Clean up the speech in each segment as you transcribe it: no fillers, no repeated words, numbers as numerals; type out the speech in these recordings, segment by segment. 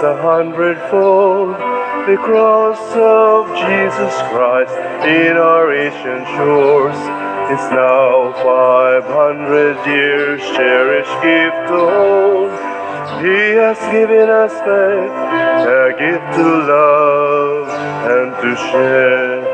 100-fold. The cross of Jesus Christ in our ancient shores is now 500 years cherished gift to hold. He has given us faith, a gift to love and to share.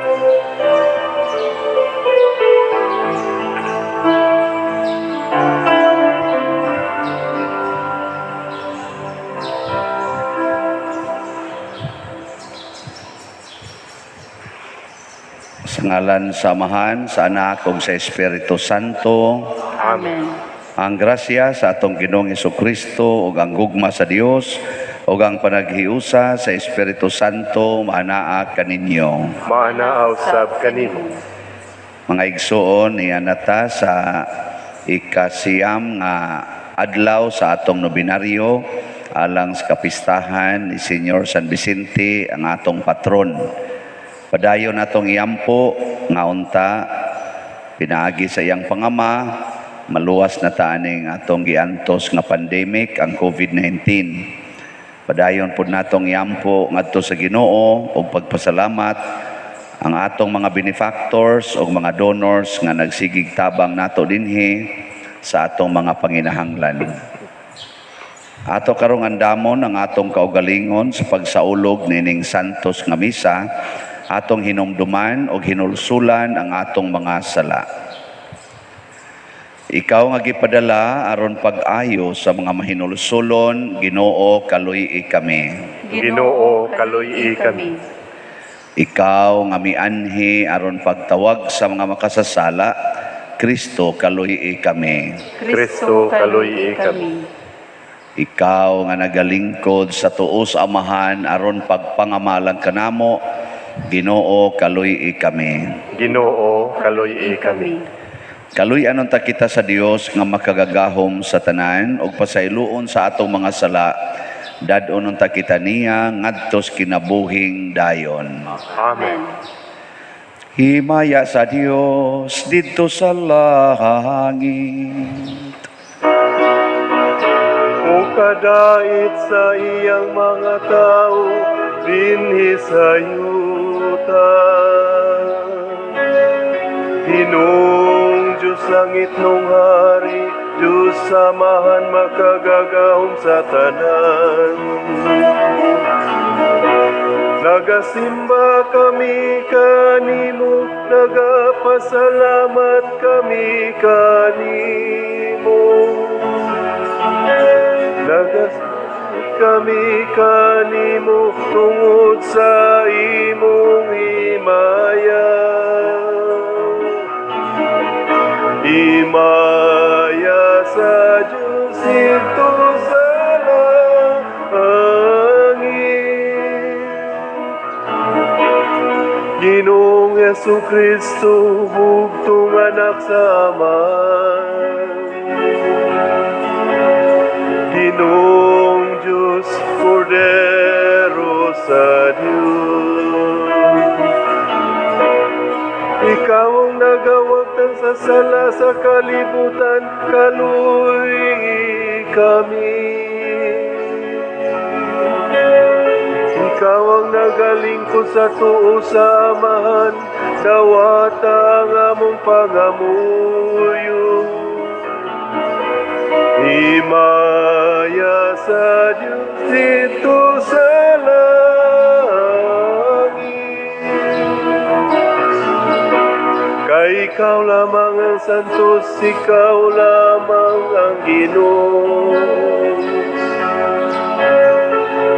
Sa ngalan sa Amahan, sa Anak, ug sa Espiritu Santo. Amen. Ang grasya sa atong Ginoong Hesukristo ug ang gugma sa Dios ug ang panaghiusa sa Espiritu Santo maanaa kaninyo. Maanaaw sab kanimo. Mga igsoon, iyanata sa ikasiyam nga adlaw sa atong nobinaryo alang sa kapistahan ni Senyor San Vicente, ang atong patron. Padayon natong iyampo nga unta pinaagi sa iyang pangama, maluwas na taaning atong giantos nga pandemic ang COVID-19. Padayon pud natong iyampo ngadto sa Ginoo ug pagpasalamat ang atong mga benefactors ug mga donors nga nagsigig tabang nato dinhi sa atong mga panginahanglan. Ato karong andamon ang atong kaugalingon sa pagsaulog nining santos nga misa, atong hinumduman o hinulsulan ang atong mga sala. Ikaw nga gipadala aron pag-ayo sa mga mahinulsulon, Ginoo kaluy-i kami. Ginoo kaluy-i kami. Ikaw nga mianhi aron pagtawag sa mga makasasala, Kristo kaluy-i kami. Kristo kaluy-i kami. Ikaw nga nagalingkod sa tuos Amahan aron pagpangamalang kanamo, Ginoo kaluy-i kami. Ginoo kaluy-i kami. Kaluy-anon ta kita sa Dios nga makagagahom sa tanan ug pasayloon sa atong mga sala. Dad-onon ta kita niya ngadtos kinabuhing dayon. Amen. Himaya sa Dios didto sa langit. O kadait sa iyang mga tao dinhi sa yuta. Ginong Diyos langit nung hari, Diyos samahan makagagahom sa tanan. Nagasimba kami kanimo, nagapasalamat kami kanimo. Nagasimba kami kanimo tungod sa imong himaya. Himaya sa Diyos ito sa langit. Ginoong Jesucristo, bugtong anak sa Ama. Ginoong Diyos, Kordero sa Diyos. Ikaw ang nagawagtan sa sala sa kalibutan, kaluy kami. Ikaw ang nagalingkod sa tuo sa Amahan, dawata ang among pangamuyo. Himaya sa Diyos dito sa ikaw lamang ang santos, ikaw lamang ang Ginoo.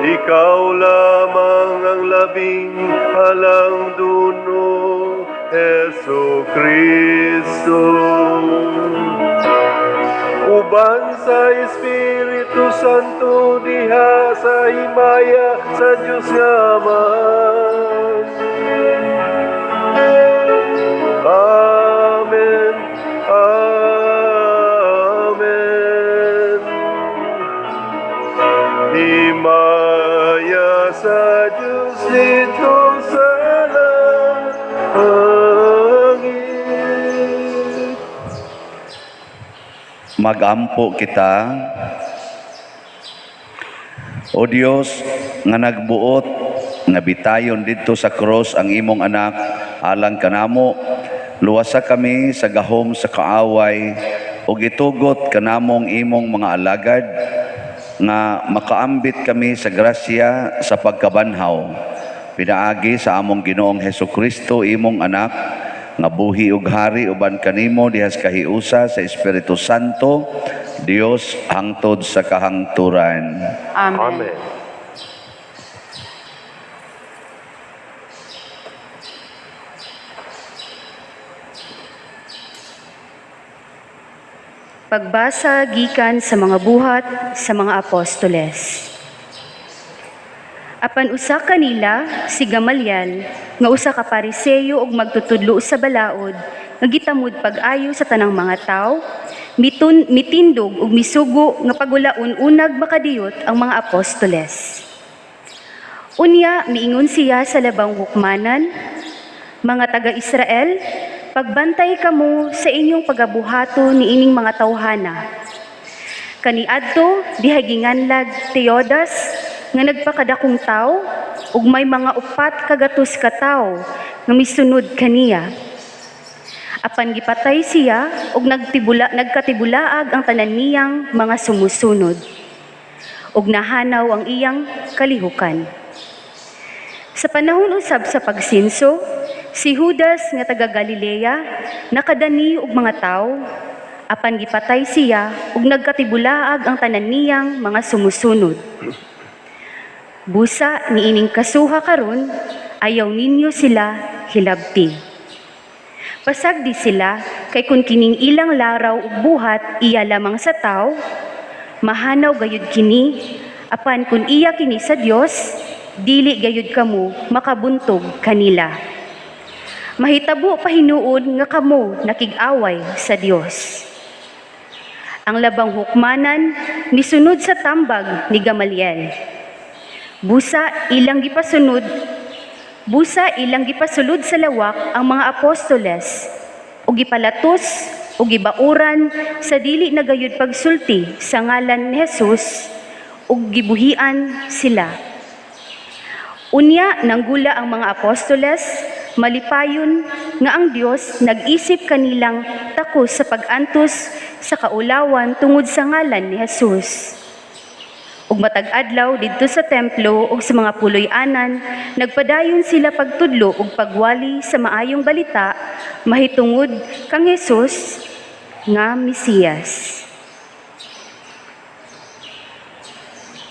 Ikaw lamang ang labing halangduno, Jesucristo. Uban sa Espiritu Santo, diha sa himaya sa Diyos nga Ama. Amen. Amen. Himaya sa Diyos dito sa langit. Magampo kita. O Dios, nga nagbuot, nga bitayon didto sa cross ang imong anak, alang kanamo, luwasa kami sa gahom sa kaaway, o gitugot kanamong imong mga alagad, nga makaambit kami sa grasya sa pagkabanhaw. Pinaagi sa among Ginoong Hesukristo, imong anak, nga buhi ug hari uban kanimo dihas kahiusa sa Espiritu Santo, Dios hangtod sa kahangturan. Amen. Amen. Pagbasa gikan sa mga buhat sa mga apostoles. Apan usa kanila si Gamaliel nga usa ka Pariseo ug magtutudlo sa balaod nga gitamud pag-ayo sa tanang mga tawo, mitindog ug misugo nga pagulaon unag makadiyot ang mga apostoles. Unya miingon siya sa labang hukmanan, mga taga-Israel, pagbantay kamo sa inyong pagabuhato ni ining mga tawhana. Kaniadto diha ginganlag Teodas nga nagpakadakong tawo ug may mga 4 kagatos ka tawo nga misunod kaniya. Apan gipatay siya ug nagkatibulaag ang tanan niyang mga sumusunod. Ug nahanaw ang iyang kalihukan. Sa panahon usab sa pagsinso, si Judas nga taga Galilea nakadani og mga tawo, apan gipatay siya ug nagkatibulaag ang tanan niyang mga sumusunod. Busa niining kasuha karon, ayaw ninyo sila hilabti. Pasagdi sila kay kun kining ilang laraw ug buhat iya lamang sa tawo, mahanaw gayud kini, apan kun iya kini sa Dios, dili gayud kamo makabuntog kanila. Mahitabo pa hinuod nga kamo nakig-away sa Dios. Ang labang hukmanan misunod sa tambag ni Gamaliel. Busa ilang gipasulod sa lawak ang mga apostoles ug gipalatos ug gibauran sa dili na gayud pagsulti sa ngalan ni Jesus ug gibuhian sila. Unya nanggula ang mga apostoles, malipayon nga ang Dios nag-isip kanilang takos sa pag-antos sa kaulawan tungod sa ngalan ni Jesus. Ug matag adlaw didto sa templo ug sa mga puloy-anan, nagpadayon sila pagtudlo ug pagwali sa maayong balita mahitungod kang Jesus nga Mesiyas.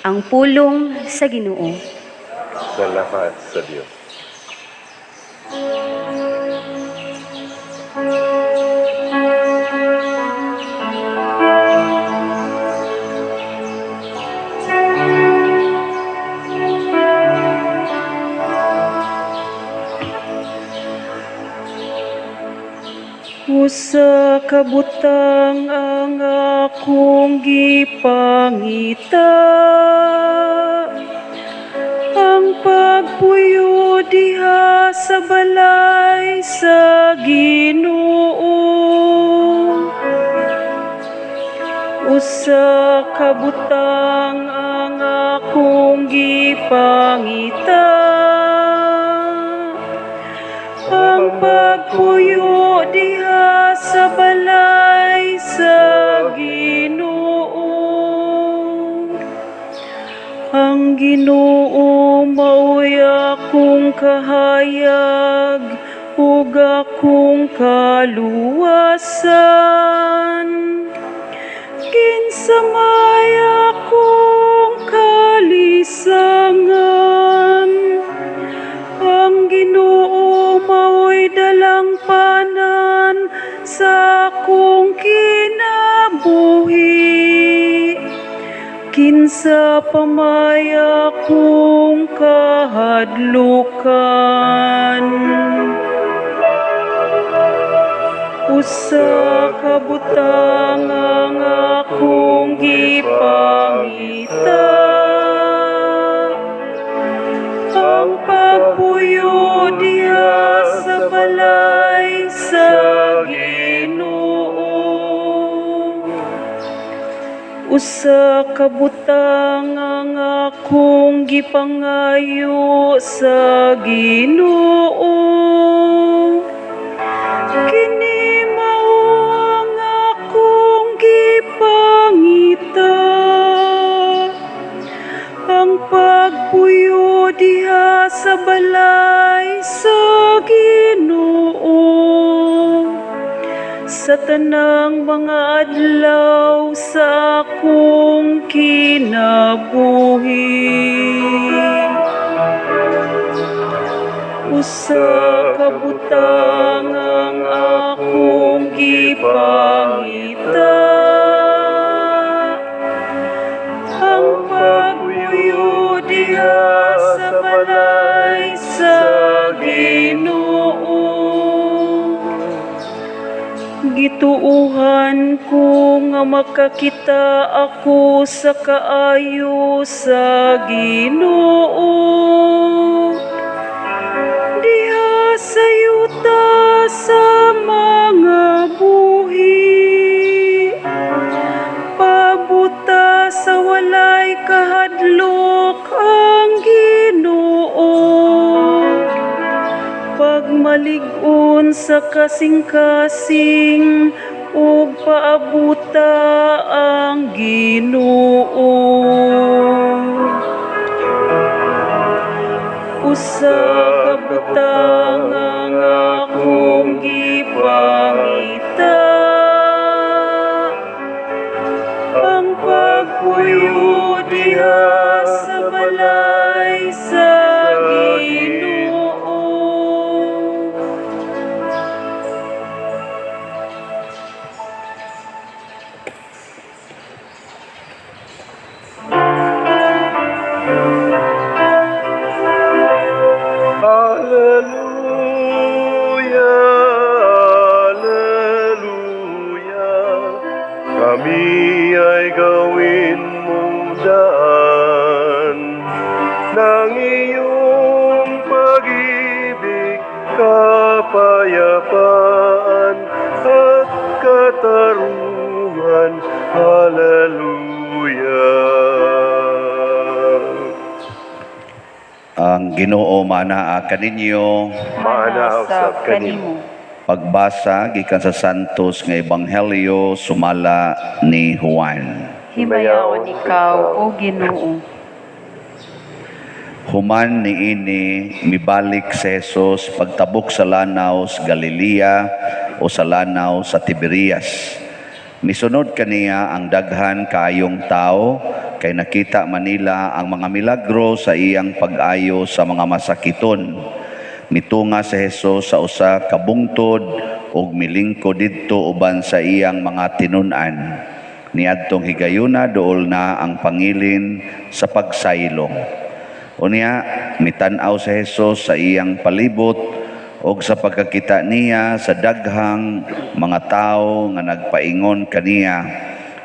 Ang pulong sa Ginoo. Salamat sa Diyos. Usa ka butang ang akong gipangita, ang pagpuyo diha sa balay sa Ginoo. Usa ka butang ang akong gipangita, ang pagpuyo diha sa balay sa Ginoo. Ang Ginoo mao'y akong kahayag ug akong kaluwasan. Kinsa may akong kalisangan. Ang Ginoo mao'y dalangpanan sa akong kinabuhi. Kinsa pa may akong kahadlukan. Usa ka butang ang akong gipangita, ang pagpuyo diha sa balay sa Ginoo. usa ka butang ang akong gipangayo sa Ginoo. Kini mao ang akong gipangita, ang pagpuyo diha sa balay sa Ginoo sa tanang mga adlaw sa akong kinabuhi. Usa ka butang ang akong gipangita, ang pagpuyo diha sa balay sa Ginoo. Gituuhan ko nga makakita ako sa kaayo sa Ginoo. Diha sa yuta sa mga buhi, pabuta sa walay kahadlok ang Ginoo. Pagmalig-on sa kasing-kasing ug paabuta ang Ginoo. Usa ka butang ang akong gipangita, ang pagpuyo diha sa balay sa Ginoo. Hallelujah, Hallelujah. Kami ay gawin mong daan ng iyong pag-ibig, kapayapaan at katarungan. Hallelujah. Ang Ginoo manaa kaninyo. Manausap kanimo. Pagbasa gikan sa Santos nga Ebanghelyo sumala ni Juan. Himayaon ikaw, O Ginoo. Human niini mibalik si Jesus pagtabok sa lanaw sa Galilea o sa lanaw sa Tiberias. Misunod kaniya ang daghan kaayong tao kay nakita manila ang mga milagro sa iyang pag-ayo sa mga masakiton. Mitunga si Jesus sa usa ka bungtod ug milingkod didto uban sa iyang mga tinun-an. Niadtong higayuna duol na ang pangilin sa pagsaylong. Unya mitan-aw si Jesus sa iyang palibot ug sa pagkakita niya sa daghang mga tao nga nagpaingon kaniya,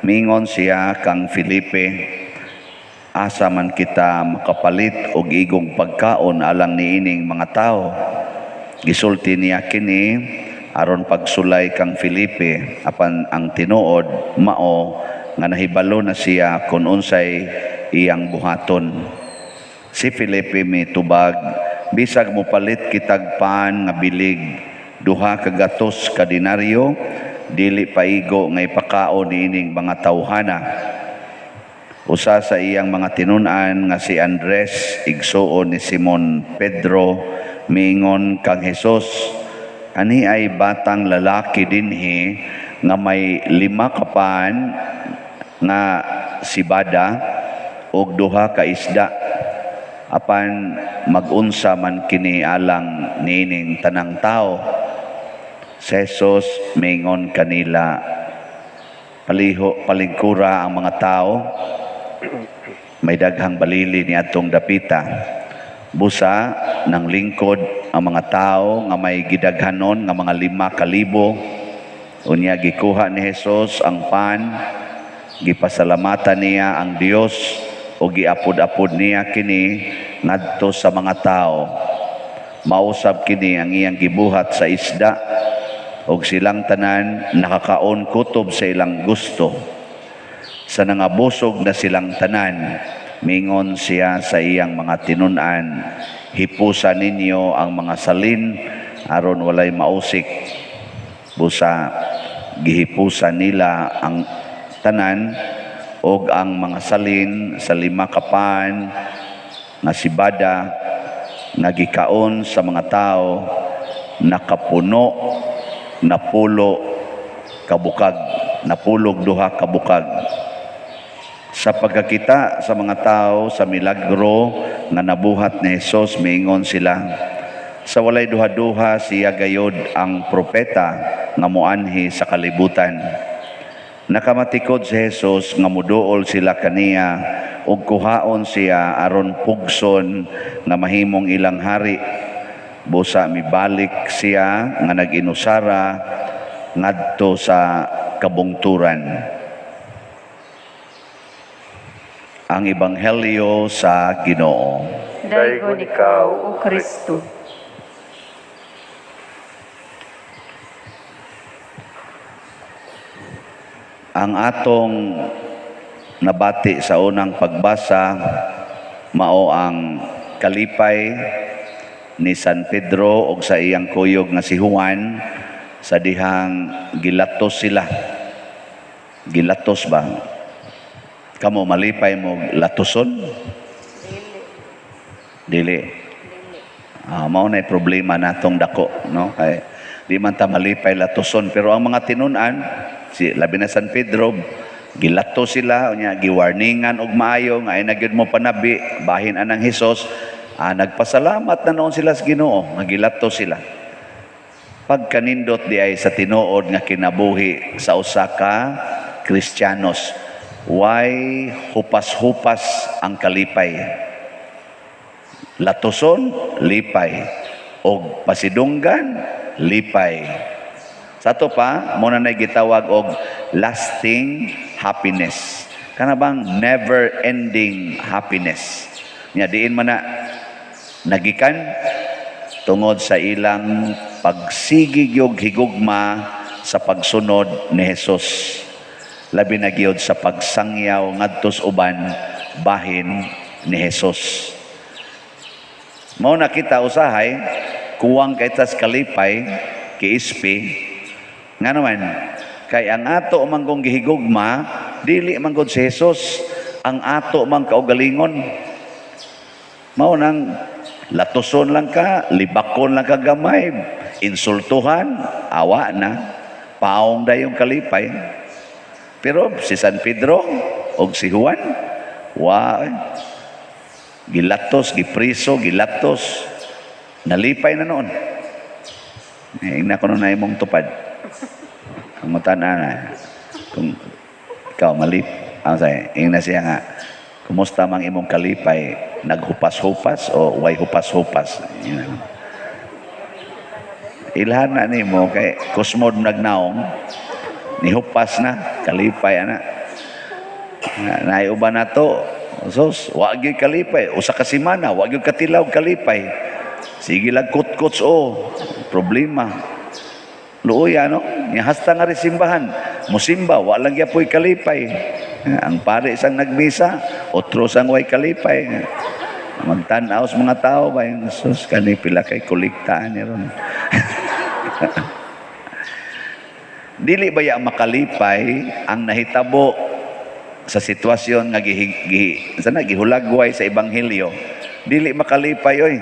mingon siya kang Felipe, asa man kita makapalit og igong pagkaon alang niining mga tao. Gisulti niya kini aron pagsulay kang Felipe apan ang tinuod mao nga nahibalo na siya kung unsay iyang buhaton. Si Felipe mitubag, bisag mo palit kitag paan nga bilig, duha ka gatos ka dinaryo, dili paigo nga ipakaon niining mga tawhana. Usa sa iyang mga tinun-an nga si Andres, igsuon ni Simon Pedro, miingon kang Hesus, ani ay batang lalaki dinhi nga may 5 ka paan nga sibada og duha ka isda. Apan magunsa man kini alang nining tanang tao. Si Jesus mingon kanila, palingkura ang mga tao, may daghang balili ni atong dapita. Busa ng lingkod ang mga tao nga may gidaghanon nga mga 5,000. Unya gikuha ni Jesus ang pan, gipasalamatan niya ang Dios o giapod-apod niya kini ngadto sa mga tao. Mausab kini ang iyang gibuhat sa isda og silang tanan nakakaon kutob sa ilang gusto. Sa nangabusog na silang tanan, mingon siya sa iyang mga tinun-an, hipusa ninyo ang mga salin aron walay mausik. Busa gihipusan nila ang tanan og ang mga salin sa 5 kapaan nga sibada nagikaon sa mga tao nakapuno napulog 2 kabukag. Sa pagkakita sa mga tao sa milagro nga nabuhat ni Jesus, miingon sila, sa walay duha-duha siya gayod ang propeta nga moanhi sa kalibutan. Nakamatikod si Jesus nga muduol sila kaniya ug kuhaon siya aron pugson nga mahimong ilang hari. Busa mibalik siya nga nag-inusara ngadto sa kabungturan. Ang Ebanghelyo sa Ginoo. Daigon ikaw, O Kristo. Ang atong nabati sa unang pagbasa mao ang kalipay ni San Pedro ug sa iyang kuyog nga si Juan sa dihang gilatos sila. Gilatos ba? Kamo malipay mo latoson? Dili. Mao na problema natong dako, no? Kay di man ta malipay latoson, pero ang mga tinun-an si labi na San Pedro gilato sila unya giwarningan og maayo nga ay nagyud mo panabi bahin anang Hesus. Nagpasalamat na noon sila sa Ginoo nga gilato sila. Pagkanindot di ay sa tinuod nga kinabuhi sa usa ka Kristiyanos, way hupas-hupas ang kalipay. Latoson, lipay. Og pasidunggan, lipay. Sa ato pa, muna na gitawag og lasting happiness. Kana bang never-ending happiness. Nya diin man na nagikan tungod sa ilang pagsigig og higugma sa pagsunod ni Hesus. Labi na gyud sa pagsangyaw ngadto sa uban bahin ni Hesus. Mao na kita usahay kuwang kay tas kalipay kiispi nga naman kay ang ato manggong gihigugma dili man gud si Hesus, ang ato man kaugalingon. Mao nang latoson lang ka, libakon lang ka gamay, insultuhan, awa na, paong dayong kalipay. Pero si San Pedro o si Juan, gilatos, gipriso, gilatos, nalipay na noon. Ingna ko na imong tupad. Ang matana na, kung ikaw malip, ingna siya nga, kumusta mang imong kalipay, naghupas-hupas o way hupas-hupas? Ilhan na ni mo, kay kusmod nagnaong, nihupas na, kalipay ana. Naiuban na to, sos, wag yung kalipay, usa ka semana, wag yung katilaw kalipay. Sige lang kutkuts problema. Luoy ano, hasta nga rin simbahan, musimba, walang yapoy kalipay. Ang pare isang nagmisa, otro sang way kalipay. Magtanaw sa mga tao ba yung sus, kanipila kay kuliktaan niya ron. Dili ba ya makalipay ang nahitabo sa sitwasyon nga gihulagway sa ebanghelyo? Dili makalipay oy.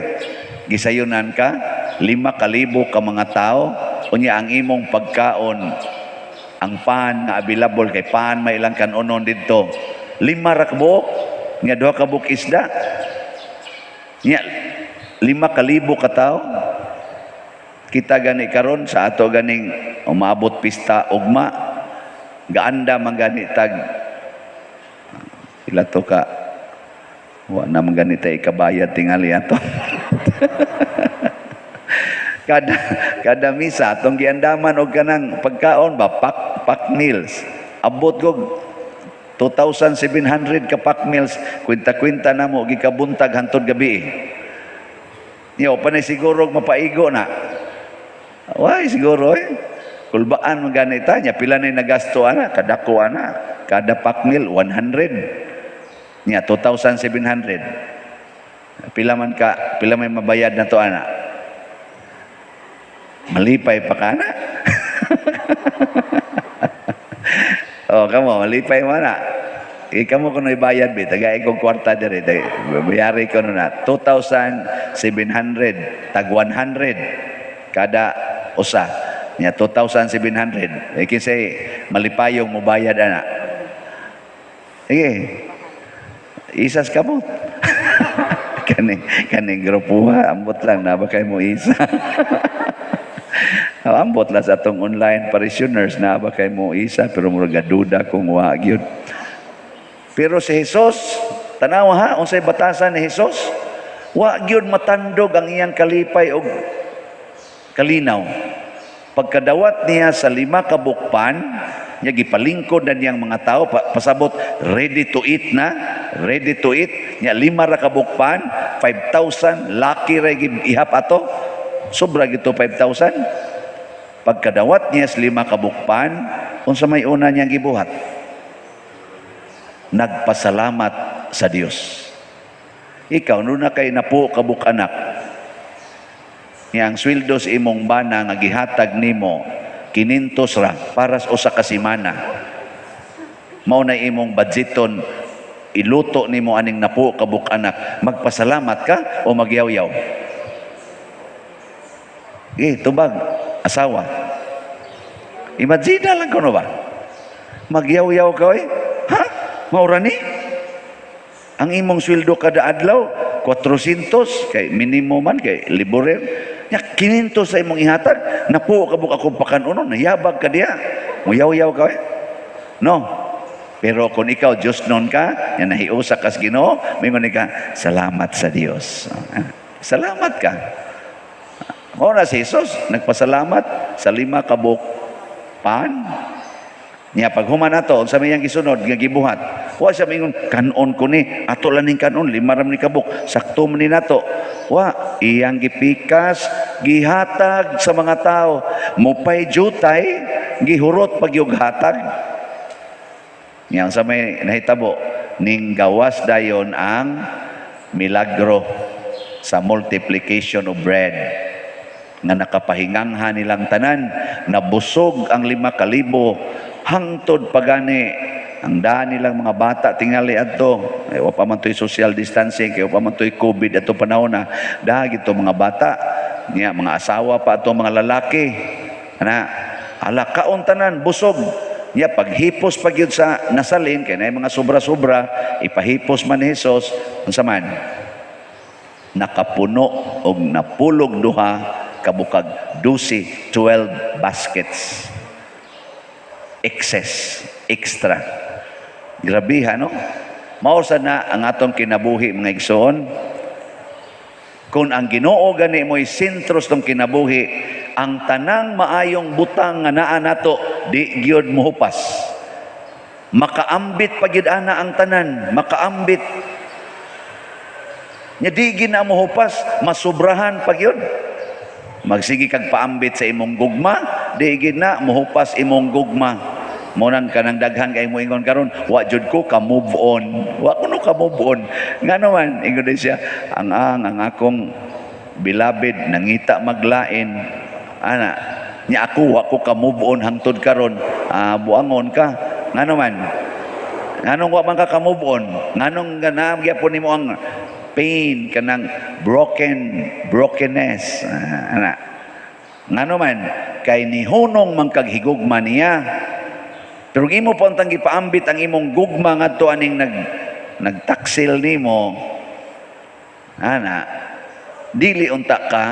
Gisayunan ka 5,000 ka mga tao unya ang imong pagkaon ang pan nga available kay pan may ilang kanunon didto 5 ra ka buok nya 2 ka buok isda nya 5,000 ka tao. Kita gani karon sa ato ganing umabot pista ugma gaanda man gani tag ila to ka wa na man gani tay kabayad tingali ato. kada misa atong giandaman og kanang pagkaon ba pack meals abot gog 2,700 ka pack meals, kwenta-kwenta na mo gikabuntag hantod gabi. Yo panay siguro mapaigo na. Why siguro kulbaan man ganita nya pila nay nagasto ana kadako ana kada pakmil 100. Nya 2,700. Pila may mabayad na to ana? Malipay pa ka na. Oh, kamo malipay mo na. Ikaw mo kuno ibayad bi tagay kong kwarta diri bayari ko na 2,700 tag 100 kada usa nya 2,700 kinsay malipayong mo bayad ana. Isas ka mo. kaning grupuha ambot lang na ba kay mo isa. Ambot lang sa atong online parishioners na ba kay mo isa pero murag duda kung wa gyud. Pero si Jesus, tanaw ha, unsay batasan ni Jesus? Wa gyud matandog ang iyang kalipay og kalinaw. Pagkadawat niya sa 5 ka bukpan, niya gipalingkod na niyang mga tao, pasabot ready to eat na, ready to eat. Niya 5 ra ka bukpan, 5,000, lucky ra ihap ato. Sobra gito 5,000. Pagkadawat niya sa 5 ka bukpan, unsa may una niyang gibuhat? Nagpasalamat sa Dios. Ikaw nuna kay napo kabuk anak. Yang sweldo sa imong bana nga gihatag nimo 500 ra para sa usa ka semana. Mao na imong budgeton iluto nimo aning napo kabuk anak. Magpasalamat ka o magyaw-yaw? Tubag asawa. Imagine lang kuno ba? Magyaw-yaw ka maura ni ang imong sweldo kada adlaw 400 kay minimum man kay libre nya 500 sa imong ihatag napo kabuk akong pakanunon nayabag ka diha muyaw-yaw ka no pero kung ikaw Diyos non ka nya nahiusa ka sa Ginoo mingon ka salamat sa Dios salamat ka mao na si Jesus nagpasalamat sa 5 kabuk pan niya paghuman nato unsa may yang gisunod nga gibuhat wa siya mingon kanon ko ni ato lang ning kanon 5 ra ni kabuk sakto man ni nato wa iyang gipikas gihatag sa mga tao mupay jutay gihurot pagyug hatag niya unsa may nahitabo ning gawas dayon ang milagro sa multiplication of bread nga nakapahinganghan nilang tanan nabusog ang 5,000 hangtod pagani ang daan nilang mga bata tingali adto wa pa man toy social distancing kay wa pa man toy COVID adto panahon na dahag ito mga bata niya mga asawa pa ato mga lalaki ana ala kaon tanan busog niya paghipos pagyud sa nasalin kay nay mga sobra-sobra ipahipos man ni Hesus unsa man nakapuno og napulog duha kabukag 12 baskets excess, extra. Grabe no? Mao sad na ang atong kinabuhi mga igsoon. Kung ang Ginoo gani mo'y sentros tong kinabuhi, ang tanang maayong butang nga naa nato di gyud mohupas. Makaambit pagyud ana ang tanan, makaambit. Nya di gina mohupas, masubrahan pagyud. Magsige kag paambit sa imong gugma, di gina mohupas imong gugma. Mo nang kanang daghan kay mo ingon karon, wa jud ko ka move on. Wa kuno ka move on. Ngano man ingon siya, ang akong beloved nangita maglain. Ana, nya ako wa ko ka move on hangtod karon. Buangon ka. Ngano man? Nganong wa man ka move on? Nganong ganam gyapon nimo ang pain kanang brokenness ana ngano man kay nihunong man kag higugma niya pero imo pa untang gipaambit ang imong gugma ngadto aning nagtaksil nimo ana dili unta ka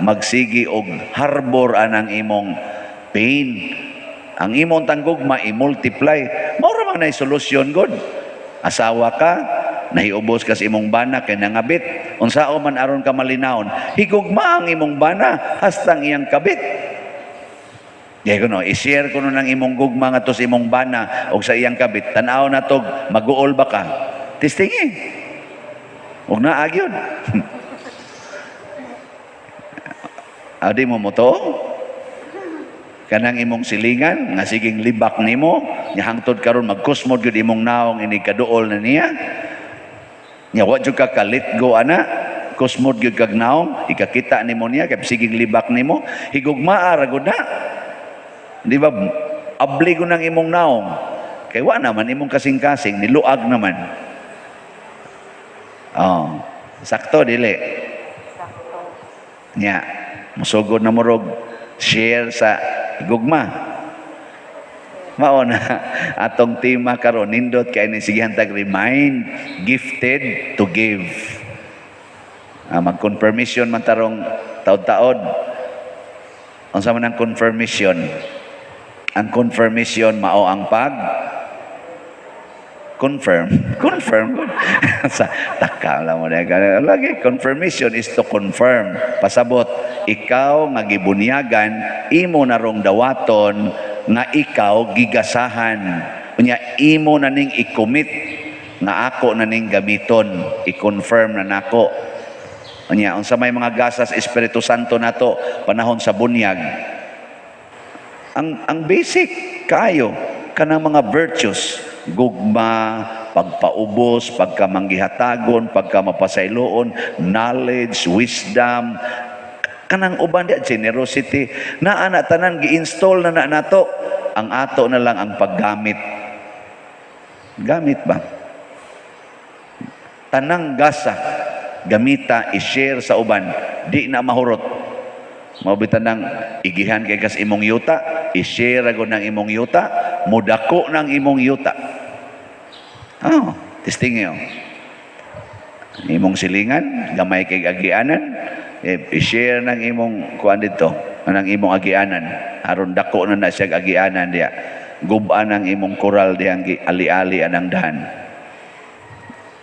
magsigi og harbor anang imong pain ang imong tanggugma i-multiply mao ra man nay solusyon god asawa ka nahiubos ka sa imong bana kay nangabit unsao man aron ka malinawon higugma ang imong bana hastang iyang kabit Di ko no, i-share ko no ng imong gugma nga to sa imong bana o sa iyang kabit. Tanaw na to, mag-uol ba ka? Tistingi. Huwag na agyon. Adi mo mo to? Kanang imong silingan nga siging libak nimo, nya hangtod karon magkusmod gyud imong naong ini kaduol na niya. Nya wa jud ka let go ana. Kusmod gyud kag naong, ikakita nimo niya kay siging libak nimo, higugmaa ra gud na. Di ba? Abli ko ng imong naong. Kay wa naman imong kasing-kasing, niluag naman. Oh, sakto dili. Nya, musugod na murog share sa gugma. Mao na atong tema karon nindot kay ni sige hantag remind gifted to give. Mag-confirmation man tarong taod-taod. Unsa man ang confirmation? Ang confirmation mao ang confirm sa taka lang mo lagi. Confirmation is to confirm. Pasabot ikaw nga gibunyagan, imo na rong dawaton nga ikaw gigasahan. Unya imo na ning i-commit nga ako na ning gamiton, i-confirm na nako. Unya unsa may mga gasas Espiritu Santo nato panahon sa bunyag. Ang basic kayo kanang mga virtues, gugma, pagpaubos, pagkamanggihatagon, pagkamapasayloon, knowledge, wisdom, kanang uban dia generosity, naa na tanan gi-install na nato. Ang ato na lang ang paggamit. Gamit ba? Tanang gasa, gamita, i-share sa uban, di na mahurot. Mabitan ng igihan kay kas imong yuta, i-share agad ng imong yuta, mudako ng imong yuta. Testing nyo. Imong silingan, gamay kay agianan, i-share ng imong kuan dito, ng imong agianan. Aron dako na siya agianan diya. Guban ng imong koral diyang ali-ali anang dahan.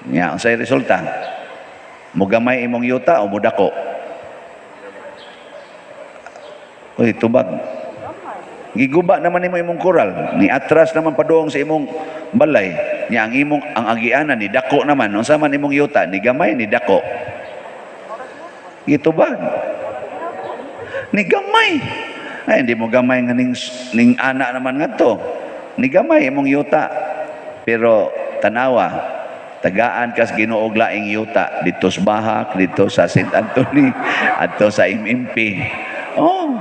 Nya, unsay resulta? Mugamay imong yuta o mudako? Uy, tubag. Giguba naman nimo imong koral, ni atras naman padung sa imong balay. Nya ang agianan ni dako naman. Unsa man imong yuta, ni gamay ni dako. Gitubag. Ni gamay. Ay hindi mo gamay nga ning ana naman ngadto. Ni gamay imong yuta. Pero tanawa, tagaan kas Ginoo og laing yuta dito sa Bahak, dito sa St. Anthony, adto sa MMP. Oh.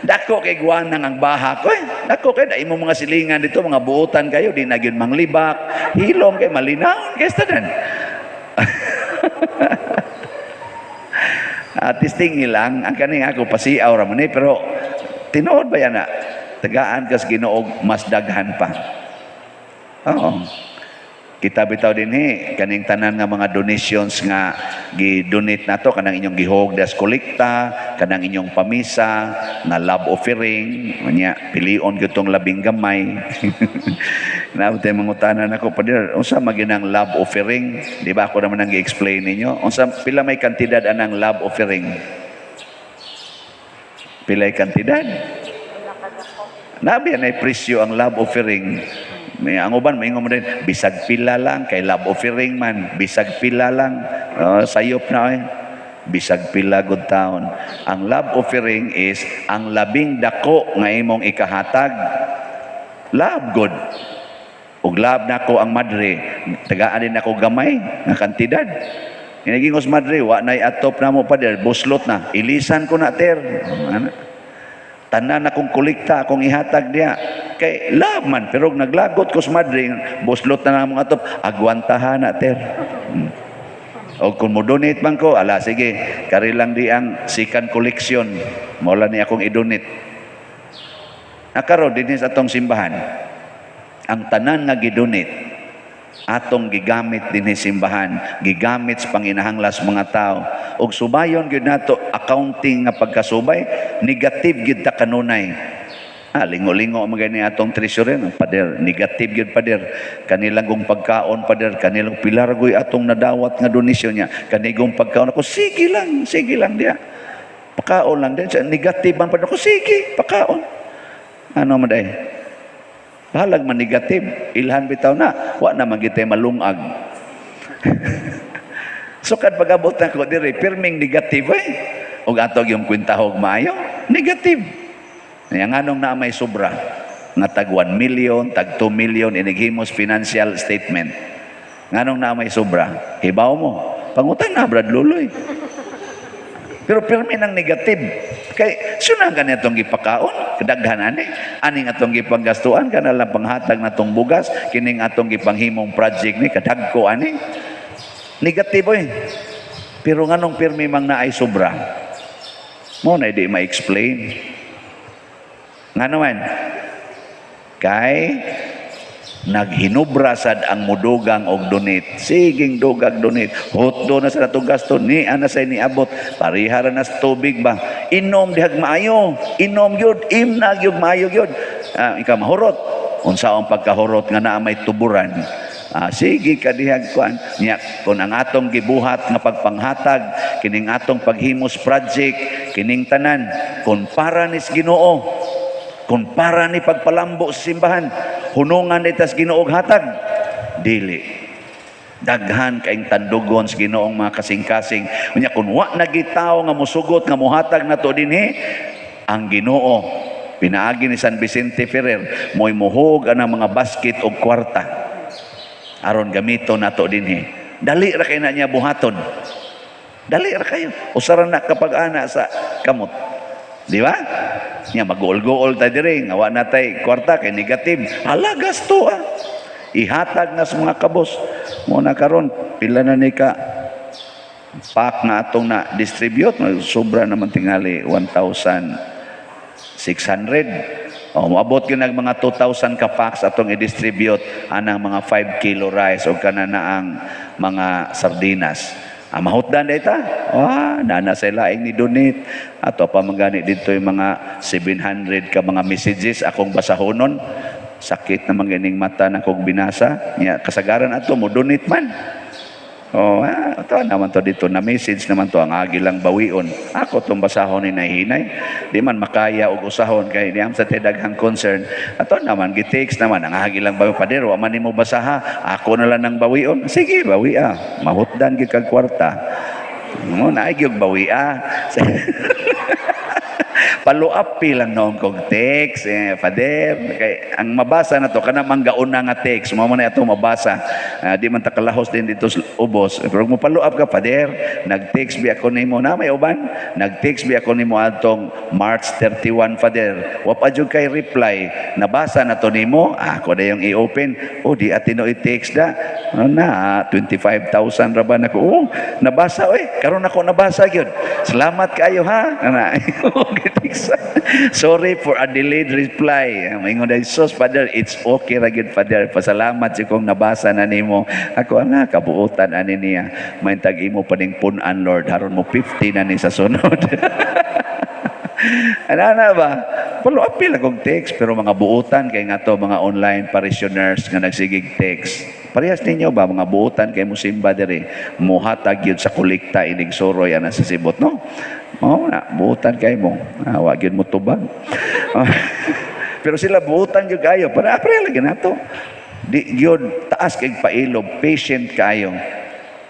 Dako kay guwan nang ang Bahak. Oy, dako kay dai mo mga silingan dito, mga buotan kayo, di na gyud manglibak, hilom kay malinaw kay tanan. Testing ilang ang kaning ako pasiaw ra man pero tinuod ba yan na tagaan kas Ginoo mas daghan pa. Oo. Kita bitaw din kaning tanan nga mga donations nga gi-donate nato kanang inyong gihogdas kolekta, kanang inyong pamisa, nga love offering, nya pilion gyud tong labing gamay. Naabot mangutanan ako padir, unsa maginang love offering? Di ba ako naman ang gi-explain ninyo? Unsa pila may kantidad anang love offering? Pilay kantidad? Nabi na presyo ang love offering. Ang uban maingon mo din, bisag pila lang kay love offering man, bisag pila lang. Sayop na bisag pila good taon. Ang love offering is ang labing dako nga imong ikahatag. Love good. Ug love nako ang madre, tagaan din ako gamay nga kantidad. Inagingos madre, wa nay atop na mo pa der, buslot na. Ilisan ko na ter. Tanan akong kolekta akong ihatag diya. Kay love man, pero naglagot ko sa madre, buslot na mga top, agwantahan na ter. O kung mo donate man ko, ala sige, kari lang di ang second collection, mula ni akong i-donate. Nakaro, din sa atong simbahan, ang tanan nga gi-donate, atong gigamit din simbahan, gigamit sa panginahanglas mga tao. Og subayon gyud nato accounting nga pagkasubay, negative gyud ta kanunay. Lingo-lingo magani atong treasurer, pader, negative gyud pader. Kanilang gong pagkaon pader, kanilang pilargoy atong nadawat nga donasyon niya. Kanigong pagkaon ako, sige lang dia. Pakaon lang dia, negative man pader ko, sige, pakaon. Ano man day? Bahalag man negative, ilhan bitaw na, wa na magitay malungag. So kad pagabot na ko diri, pirming negative ug atog yung kwintahog maayo, negative. Yang anong na may sobra, nga tag 1 million, tag 2 million, inighimos financial statement. Nganong na may sobra, hibaw mo, pangutang na, Brad Luloy. Pero pirmi ng negative. Kay, sunang ka nitong gipakaon, kadaghan aning atong gipanggastuan, kanalang panghatag na tong bugas, kining atong gipanghimong project ni, kadagko Negatibo Pero nganong pirmi mang naay sobra, mo na di ma-explain. Nga naman, kay naghinubra sad ang mudugang og donate. Siging dugag donate. Hotdo na sa natong gasto ni ana say niabot. Parihara na sa tubig ba. Inom dihag maayo. Inom gyud, imnag gyud maayo gyud. Ikaw mahurot. Unsaong pagkahurot nga naa may tuburan. Sige ka dihag kuan. Nya kun ang atong gibuhat nga pagpanghatag kining atong paghimos project kining tanan kun para nis Ginoo. Kung para ni pagpalambo sa simbahan, hunungan itas Ginoog hatag, dili. Daghan kaing tandugon sa Ginoong mga kasing-kasing. Unya kung wa nagitaw nga musugot nga muhatag na to dinhi, ang Ginoo pinaagi ni San Vicente Ferrer mo'y muhog ang mga basket og kwarta. Aron gamito na to dinhi. Dali ra kay na niya buhaton. Dali ra kayo. Usaran na kapag ana sa kamot. Di ba? Nya mag-gool-gool tayo dire, nga wa natay kwarta kay negative. Hala gasto Ihatag na sa mga kabos. Muna karon pila na ni ka pack na atong na distribute, sobra naman tingali 1,600. Maabot yun ang mga 2,000 ka packs atong i-distribute anang mga 5 kilo rice o kanana ang mga sardinas. Mahutdan data. Nana sa laing ni donate. Ato pa magani dito yung mga 700 ka mga messages akong basahonon. Sakit na maganing mata na kong binasa. Kasagaran ato mo donate man. Ito naman to dito na message naman to ang agilang bawion. Ako tong basahon ni nahinay. Di man makaya og usahon kay diam sa daghang concern. Ato naman gi-text naman ang agilang bawion padero man nimo basaha. Ako na lang nang bawion. Sige bawi mahutdan gid kag kwarta. Mo na gyud bawi Paluapi lang noon kong text, pader. Kay, ang mabasa na to, kana manggaon na nga text, mo na ito mabasa. Di man takalahos din dito ubos. Pero mo paluap ka, pader, nag-text bi ako nimo na may uban. Nag-text bi ako nimo atong March 31, pader. Wapadyo kay reply, nabasa na to nimo, ako na yung i-open. Di atino i-text da. 25,000 raban ako. Nabasa, karon ako nabasa gyud. Salamat kayo ha. Sorry for a delayed reply. Maingon dai sus Father, it's okay ra gyud Father. Pasalamat si kong nabasa na nimo. Ako kabuutan ani niya. May tag-imo pa ning punan Lord. Haron mo 50 na ni sa sunod. Ana ba? Palo apil akong text pero mga buutan kay nga to mga online parishioners nga nagsigig text. Parehas ninyo ba mga buutan kay musimba diri muhatag gyud sa kolekta inig soroy ana sa sibot no? Na buutan kay mo. Wa gyud mo tubag. Pero sila buutan gyud kayo para apre lagi nato. Di gyud taas kay pailob, patient kayo.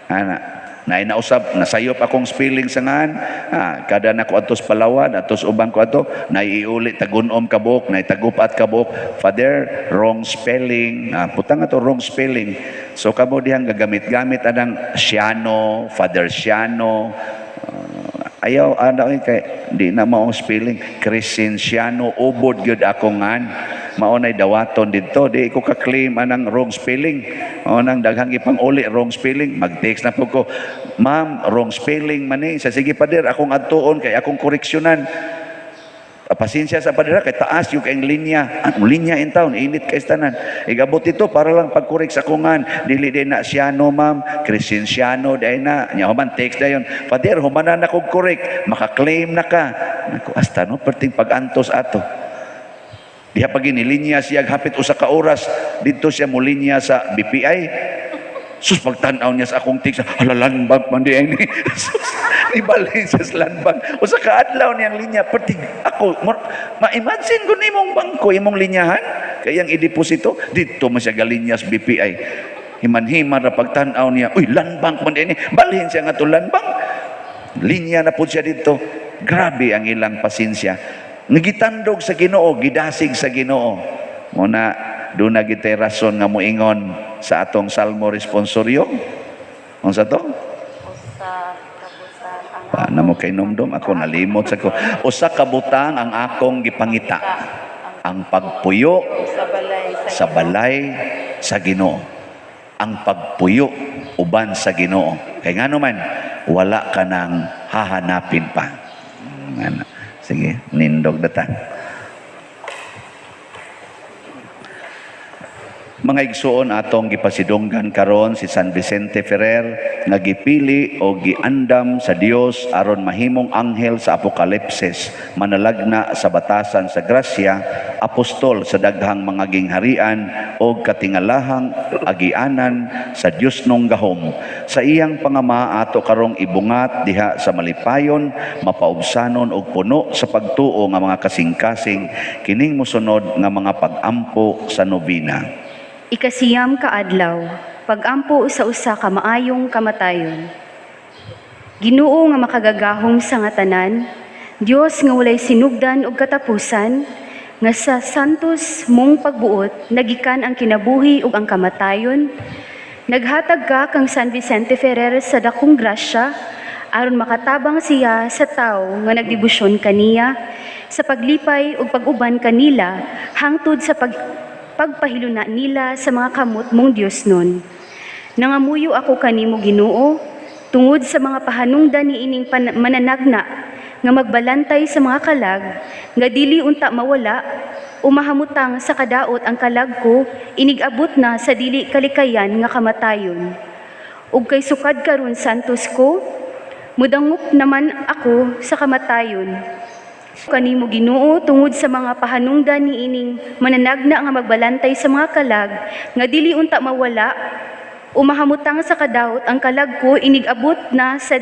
Ana nausab nasayop akong spelling sa ngan kada na ko atos Palawan atos uban ko ato naiuli tagunom ka buok naitagupat ka buok Father wrong spelling putang ato wrong spelling so kamo dihang gagamit-gamit anang Siano Father Siano ayaw kay di na mao spelling Crescenciano ubod gyud ako ngan maunay dawaton dito di ko ka-claim anang wrong spelling nang daghang ipang uli wrong spelling mag-text na po ko ma'am wrong spelling man sa sige pader akong adtuon kay akong koreksyonan pasensya sa pader kay taas yung kaing linya linya in town init kay tanan igabot ito para lang pag-correct sa kungan dili din na Siano ma'am Crescenciano dai na nya human text dayon pader humanan na kog correct maka-claim na ka nako hasta no perting pag-antos ato. Diha pag inilinya siya hapit usa ka oras dito siya mulinya sa BPI. Sus pagtan-aw niya sa akong text, halalanbag man di ni. Ibalhin sa landbag. Usa ka adlaw niyang linya perti ako ma-imagine ko nimong bangko imong linyahan kayang i-deposito dito man siya galinya sa BPI. Himan-himan ra pagtan-aw niya, uy landbank man di ni. Balhin siya nga to landbank. Linya na pud siya dito. Grabe ang ilang pasensya. Ngitandog sa Ginoo, gidasig sa Ginoo. Muna doon na gitay rason nga moingon sa atong salmo responsoryo. Unsa to? Na mo kay numdum ako nalimot sa ko. Usa ka butang ang akong gipangita. Ang pagpuyo sa balay sa Ginoo. Ang pagpuyo uban sa Ginoo. Kay ngano man wala ka nang hahanapin pa. Ano? Sige, nindog data. Mga igsuon atong gipasidunggan karon si San Vicente Ferrer nga gipili o giandam sa Dios aron mahimong anghel sa Apokalipsis, manalagna sa batasan sa grasya, apostol sa daghang mga gingharian o katingalahang agianan sa Dios nung gahom. Sa iyang pangama ato karong ibungat diha sa malipayon, mapaubsanon og puno sa pagtuo nga mga kasing-kasing kining mosunod nga mga pag-ampo sa nobina. Ikasiyam ka adlaw, pagampo sa usa ka maayong kamatayon. Ginoo nga makagagahom sa nga tanan, Dios nga walay sinugdan og katapusan, nga sa santos mong pagbuot nagikan ang kinabuhi ug ang kamatayon. Naghatag ka kang San Vicente Ferrer sa dakong grasya aron makatabang siya sa tawo nga nagdebosyon kaniya sa paglipay ug pag-uban kanila hangtod sa pagpahiluna nila sa mga kamot mong Dios nun. Nangamuyo ako kanimo Ginoo tungod sa mga pahanungdan ni ining mananagna nga magbalantay sa mga kalag nga dili unta mawala umahamutang sa kadaot ang kalag ko inigabot na sa dili kalikayan nga kamatayon. Ug kay sukad karon santos ko mudangup naman ako sa kamatayon. Kanimo Ginoo tungod sa mga pahanungdan ni ining mananagna nga magbalantay sa mga kalag nga dili unta mawala umahamutang sa kadaot ang kalag ko inigabot na sa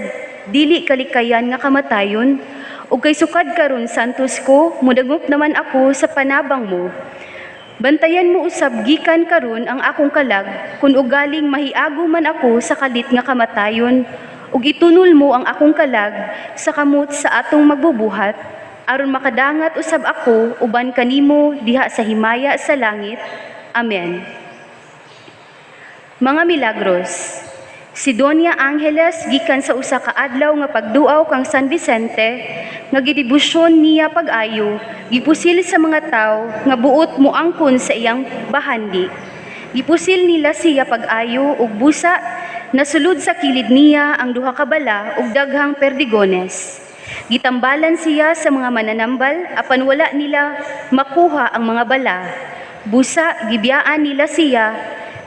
dili kalikayan nga kamatayon. Ug kay sukad karon santos ko mudangup naman ako sa panabang mo. Bantayan mo usab gikan karon ang akong kalag kun ugaling mahiago man ako sa kalit nga kamatayon ug itunol mo ang akong kalag sa kamot sa atong magbubuhat aron makadangat usab ako uban kanimo diha sa himaya sa langit. Amen. Mga milagros. Si Doña Angeles gikan sa usa ka adlaw nga pagduaw kang San Vicente nga gidebosyon niya pag-ayo, gipusil sa mga tawo nga buot moangkon sa iyang bahandi. Gipusil nila siya pag-ayo ug busa nasulod sa kilid niya ang duha ka bala ug daghang perdigones. Gitambalan siya sa mga mananambal apan wala nila makuha ang mga bala. Busa gibiyaan nila siya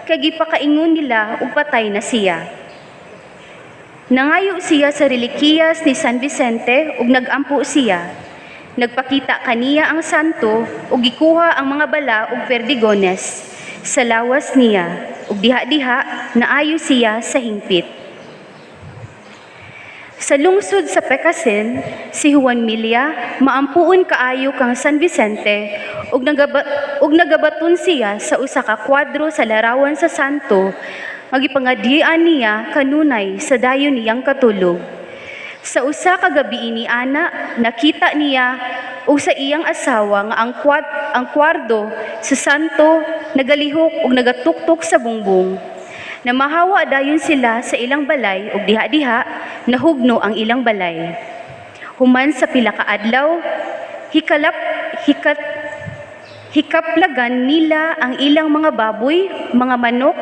kay gipakaingon nila ug patay na siya. Nangayo siya sa relikiyas ni San Vicente ug nagampo siya. Nagpakita kaniya ang santo ug gikuha ang mga bala ug perdigones sa lawas niya ug diha-diha naayo siya sa hingpit. Sa lungsod sa Pekasen, si Juan Milla maampuon kaayo kang San Vicente ug nagabaton siya sa usa ka kwadro sa larawan sa santo nga gipangadian niya kanunay sa dayon niyang katulog. Sa usa ka gabi ni ana nakita niya ug sa iyang asawa nga ang kwardo sa santo nagalihok ug nagatuktok sa bungbong. Namahawa dayon sila sa ilang balay ug diha-diha nahugno ang ilang balay. Human sa pila ka adlaw, hikaplagan nila ang ilang mga baboy, mga manok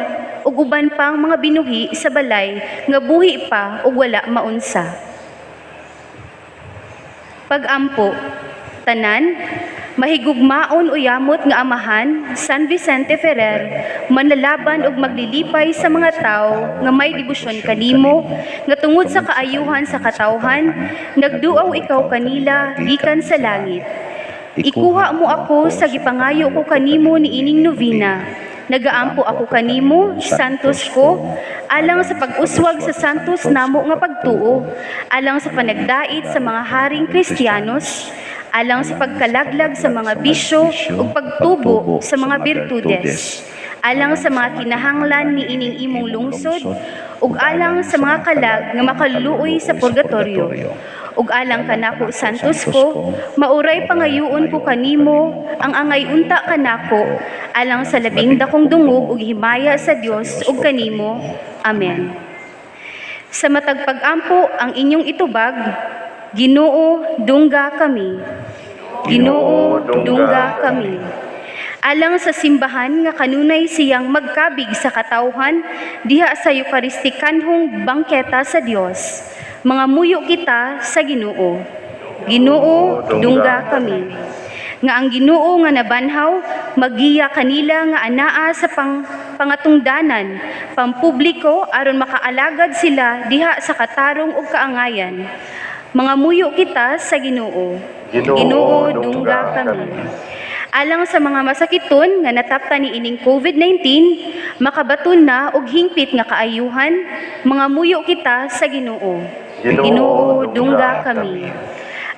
ug uban pang mga binuhi sa balay nga buhi pa ug wala maunsa. Pagampo, tanan, mahigugmaon o yamot nga amahan, San Vicente Ferrer, manlalaban og maglilipay sa mga tao nga may debosyon kanimo, nga tungod sa kaayuhan sa katawhan, nagduaw ikaw kanila gikan sa langit. Ikuha mo ako sa gipangayo ko kanimo niining novena. Nagaampo ako kanimo, santos ko, alang sa pag-uswag sa santos namo nga pagtuo, alang sa panagdait sa mga haring Kristiyanos, alang sa pagkalaglag sa mga bisyo ug pagtubo sa mga birtudes, alang sa mga kinahanglan ni ining imong lungsod ug alang sa mga kalag nga makaluluoy sa purgatorio. ug alang kanako santos ko, mauray pangayoon ko kanimo, ang angay unta kanako, alang sa labing dakong dungog ug himaya sa Dios ug kanimo. Amen. Sa matag pag-ampo ang inyong itubag, Ginoo, dungga kami. Ginoo, dungga kami. Alang sa simbahan nga kanunay siyang magkabig sa katawhan diha sa Eukaristikanhong bangketa sa Dios. Mga muyo kita sa Ginoo. Ginoo, dungga kami. Nga ang Ginoo nga nabanhaw, magiya kanila nga anaa sa pangatungdanan, pampubliko aron makaalagad sila diha sa katarong ug kaangayan. Mga muyo kita sa Ginoo. Ginoo, dungga kami. Alang sa mga masakiton nga natapta ni ining COVID-19, makabaton na og hingpit nga kaayuhan, mga muyo kita sa Ginoo. Ginoo, dungga kami.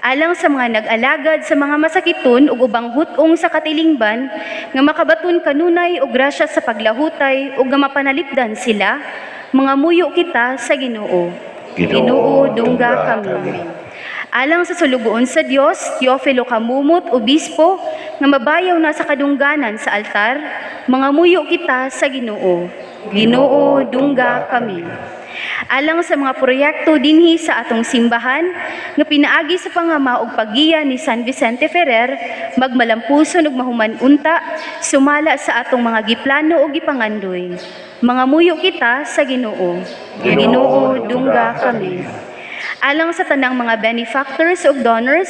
Alang sa mga nag-alagad sa mga masakiton ug ubang hutong sa katilingban, nga makabaton kanunay og grasya sa paglahutay ug nga mapanalipdan sila, mga muyo kita sa Ginoo. Ginoo, dungga kami. Alang sa sulugoon sa Dios, Teofilo Kamumot, Obispo, nga mabayaw na sa kadungganan sa altar, mga muyo kita sa Ginoo. Ginoo, dungga kami. Alang sa mga proyekto dinhi sa atong simbahan, nga pinaagi sa pangama ug paggiya ni San Vicente Ferrer, magmalampuson ug mahuman-unta, sumala sa atong mga giplano ug gipangandoy. Mga muyo kita sa Ginoo. Ginoo, dungga kami. Alang sa tanang mga benefactors ug donors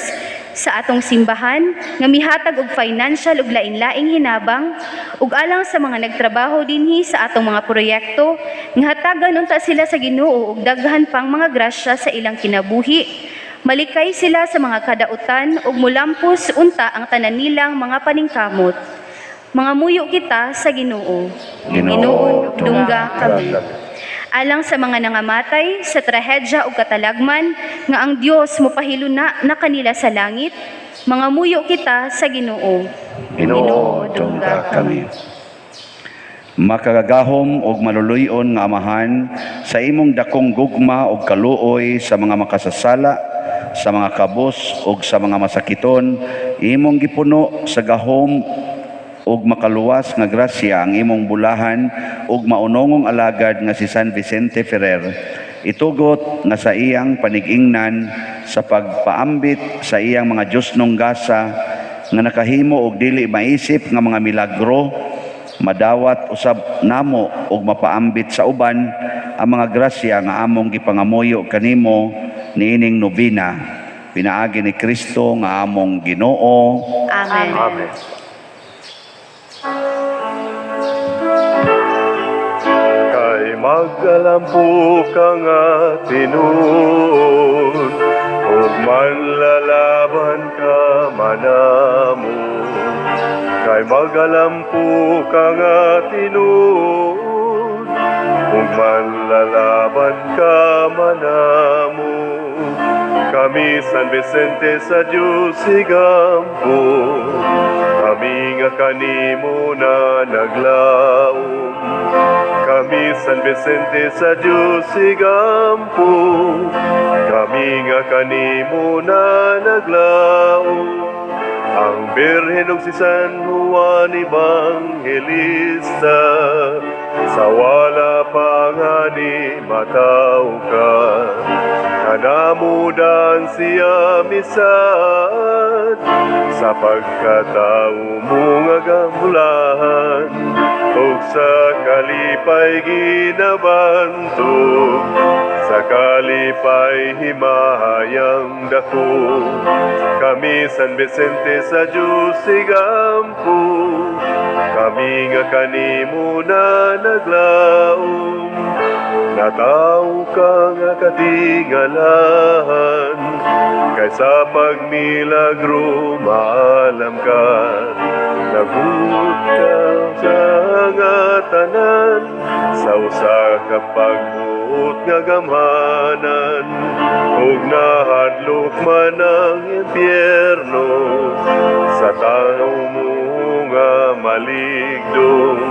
sa atong simbahan nga mihatag og financial ug lain-laing hinabang ug alang sa mga nagtrabaho dinhi sa atong mga proyekto nga hatagan unta sila sa Ginoo ug daghan pang mga grasya sa ilang kinabuhi. Malikay sila sa mga kadautan ug mulampos unta ang tanan nilang mga paningkamot. Mga muyo kita sa Ginoo. Ginoo, dungga kami. Alang sa mga nangamatay sa trahedya o katalagman nga ang Dios mopahiluna na kanila sa langit, mga muyo kita sa Ginoo. Ginoo, dungga kami. Makagagahom og maluluyon nga Amahan, sa imong dakong gugma og kaluoy sa mga makasasala, sa mga kabos ug sa mga masakiton, imong gipuno sa gahom ug makaluwas nga grasya ang imong bulahan ug maunongong alagad nga si San Vicente Ferrer, itugot nga sa iyang panigingnan sa pagpaambit sa iyang mga Diosnong gasa nga nakahimo og dili maisip nga mga milagro, madawat usab namo og mapaambit sa uban ang mga grasya nga among gipangamuyo kanimo niining nobina. Pinaagi ni Kristo nga among Ginoo. Amen. Amen. Kay magalampo ka nga tinuod, ug manlalaban ka manamo. Kay magalampo ka nga tinuod, ug manlalaban ka manamo. Kami San Vicente sa Diyos igampo, kami nga kanimo na naglaom. Kami San Vicente sa Diyos igampo, kami nga kanimo na naglaom. Ang Birhen ug si San Juan Evangelista, sa wala pa nga ni mataw ka, kanamudan siya misad, sa pagkatao mo nga gamulahan, ug sa kalipay ginabantog, sa kalipay himahayang dako. Kami San Vicente sa Diyos igampo, kami nga kanimo na naglaom. Nataw ka nga katingalahan, kaysa pagmilagro maalam ka. Nagut ka sa nga tanan, sa usa ka pagbuot nga gamhanan, ug nahadlok man ang impyerno, sa tao mo nga maligdong.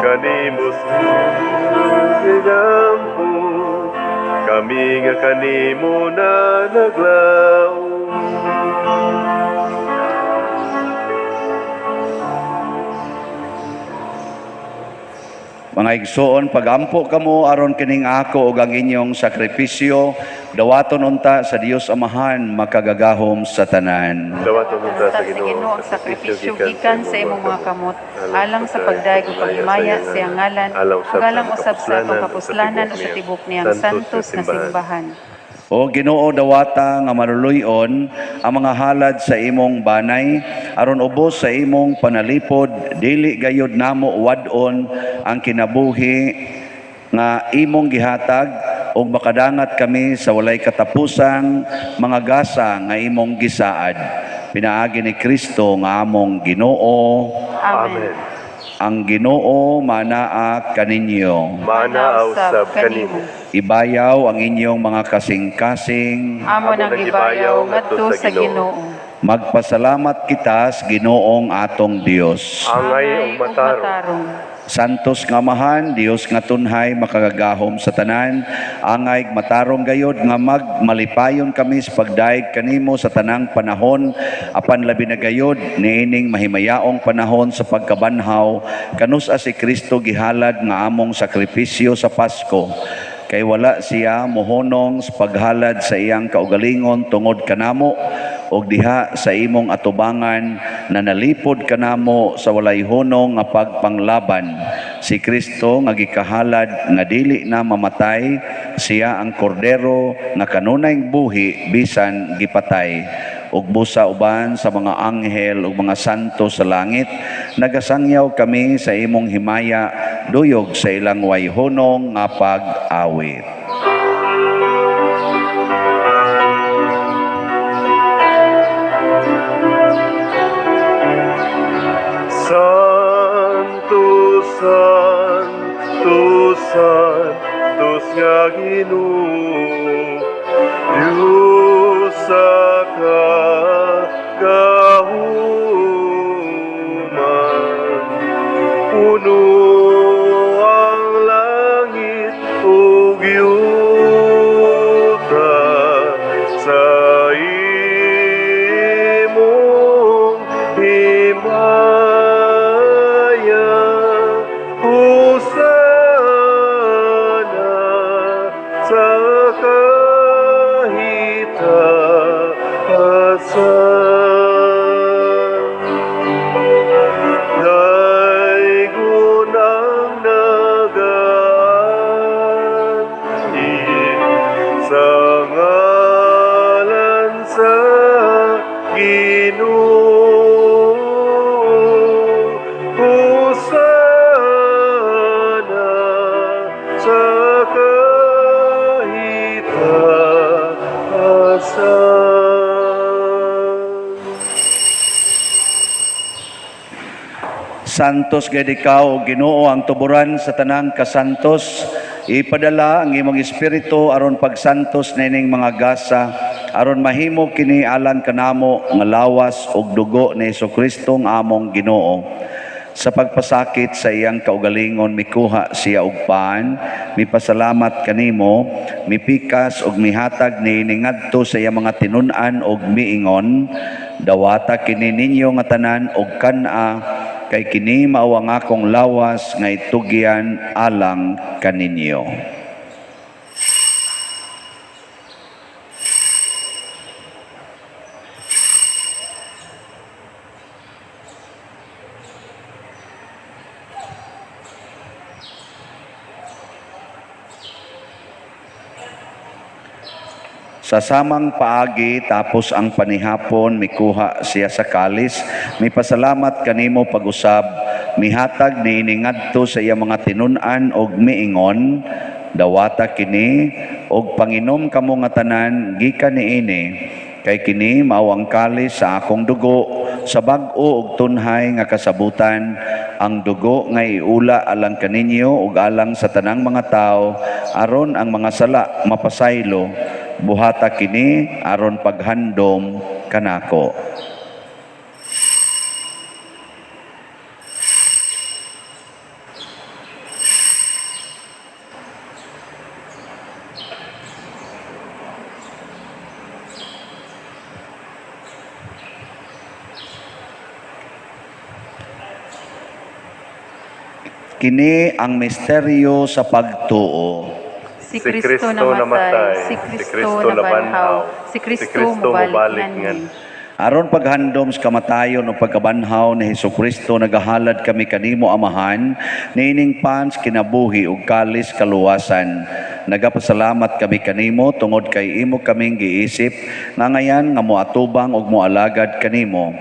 Kanimos igampo, kami kami nga kanimo na naglaom. Mga igsoon, pagampo kamo aron kining ako ug ang inyong sakripisyo, dawaton unta sa Dios Amahan makagagahom sa tanan. Dawaton unta sa Sa Ginoo Ginoo ang sakripisyo gikan sa imong mga kamot, alang sa pagdaig ug paghimaya sa iyang ngalan, ug alang usab sa atong kapuslanan o sa tibok niyang santos nga simbahan. O Ginoo dawata nga maluluyon ang mga halad sa imong banay aron ubos sa imong panalipod dili gayud namo wadon ang kinabuhi nga imong gihatag ug makadangat kami sa walay katapusang mga gasa nga imong gisaad. Pinaagi ni Kristo nga among Ginoo. Amen. Ang Ginoo manaa kaninyo. Manaaw sab kanimo. Ibayaw ang inyong mga kasing-kasing. Amo nang gibayaw ngadto sa Ginoo. Magpasalamat kita sa Ginoong atong Dios. Angay ug matarong. Santos nga Amahan, Dios nga tunhay makagagahom sa tanan, angay matarong gayod nga magmalipayon kami sa pagdaig kanimo sa tanang panahon, apan labi na gayod niining mahimayaong panahon sa pagkabanhaw, kanus-a si Kristo gihalad nga among sakripisyo sa Pasko. Kay wala siya mohonong sa paghalad sa iyang kaugalingon tungod kanamo og diha sa imong atubangan na nalipod kanamo sa walay hunong nga pagpanglaban. Si Kristo nga gikahalad nga dili na mamatay, siya ang kordero nga kanunay buhi bisan gipatay. Ug busa uban sa mga anghel ug mga santo sa langit, nagasangyaw kami sa imong himaya, duyog sa ilang wayhunong nga pag-awit. Santo, Santo, Santos nga Ginoo, Diyos sa kagahuman. Puno ang langit ug yuta sa imong himaya. Hosana sa kahitaasan. Daigon ang nagaanti sa ngalan sa Ginoo. Hosana sa kahitaasan. Santos gayud ikaw, Ginoo, ang tuburan sa tanang kasantos. Ipadala ang imong espiritu aron pagsantos nining mga gasa, aron mahimo kini alang kanamo nga lawas ug dugo ni Hesukristo nga among Ginoo. Sa pagpasakit sa iyang kaugalingon mikuha siya og paan, mipasalamat kanimo, mipikas ug mihatag niini ngadto sa iyang mga tinun-an ug miingon, dawata kini ninyo nga tanan og kana, kay kini mao ang akong lawas nga itugyan alang kaninyo. Sa samang paagi tapos ang panihapon mikuha siya sa kalis, mipasalamat kanimo pag-usab, mihatag niini ngadto sa iya mga tinun-an og miingon, dawata kini og panginom kamo nga tanan gikan niini, kay kini mao ang kalis sa akong dugo, sa bag-o ug tunhay nga kasabutan, ang dugo nga iula alang kaninyo ug alang sa tanang mga tawo, aron ang mga sala mapasaylo. Buhata kini aron paghandom kanako. Kini ang misteryo sa pagtuo. Si Kristo namatay, si Kristo nabanhaw, si Kristo mubalik ngan. Aron paghandom sa kamatayon o pagkabanhaw ni Hesukristo, nagahalad kami kanimo amahan, niining pans kinabuhi ug kalis kaluwasan. Nagapasalamat kami kanimo tungod kay imo kaming giisip, nga ngayan nga moatubang ug moalagad kanimo.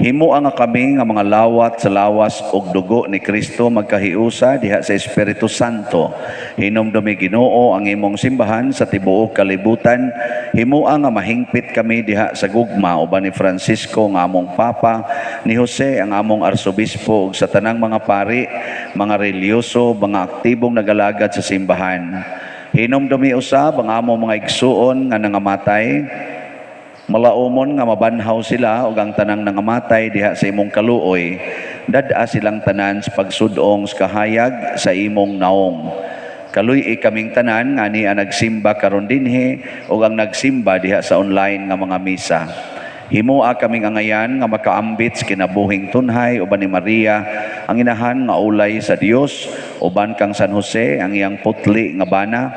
Himuan nga kami nga mga lawat sa lawas ug dugo ni Kristo magkahiusa diha sa Espiritu Santo. Hinumdumi Ginoo ang imong simbahan sa tibuok kalibutan. Himuan nga mahingpit kami diha sa gugma uban ni Francisco nga among Papa, ni Jose ang among Arsobispo ug sa tanang mga pari, mga relyoso, mga aktibong nagalagad sa simbahan. Hinumdumi usab ang among mga igsuon nga nangamatay. Malaumon nga mabanhaw sila ug ang tanang nangamatay diha sa imong kaluoy, dad-a silang tanan sa pagsudong sa kahayag sa imong naong. Kaluy kaming tanan nga ni nagsimba karon dinhi ug ang nagsimba diha sa online nga mga misa. Himoa kaming angayan nga makaambit sa kinabuhing tunhay uban ni Maria ang inahan nga ulay sa Dios, uban kang San Jose ang iyang putli nga bana,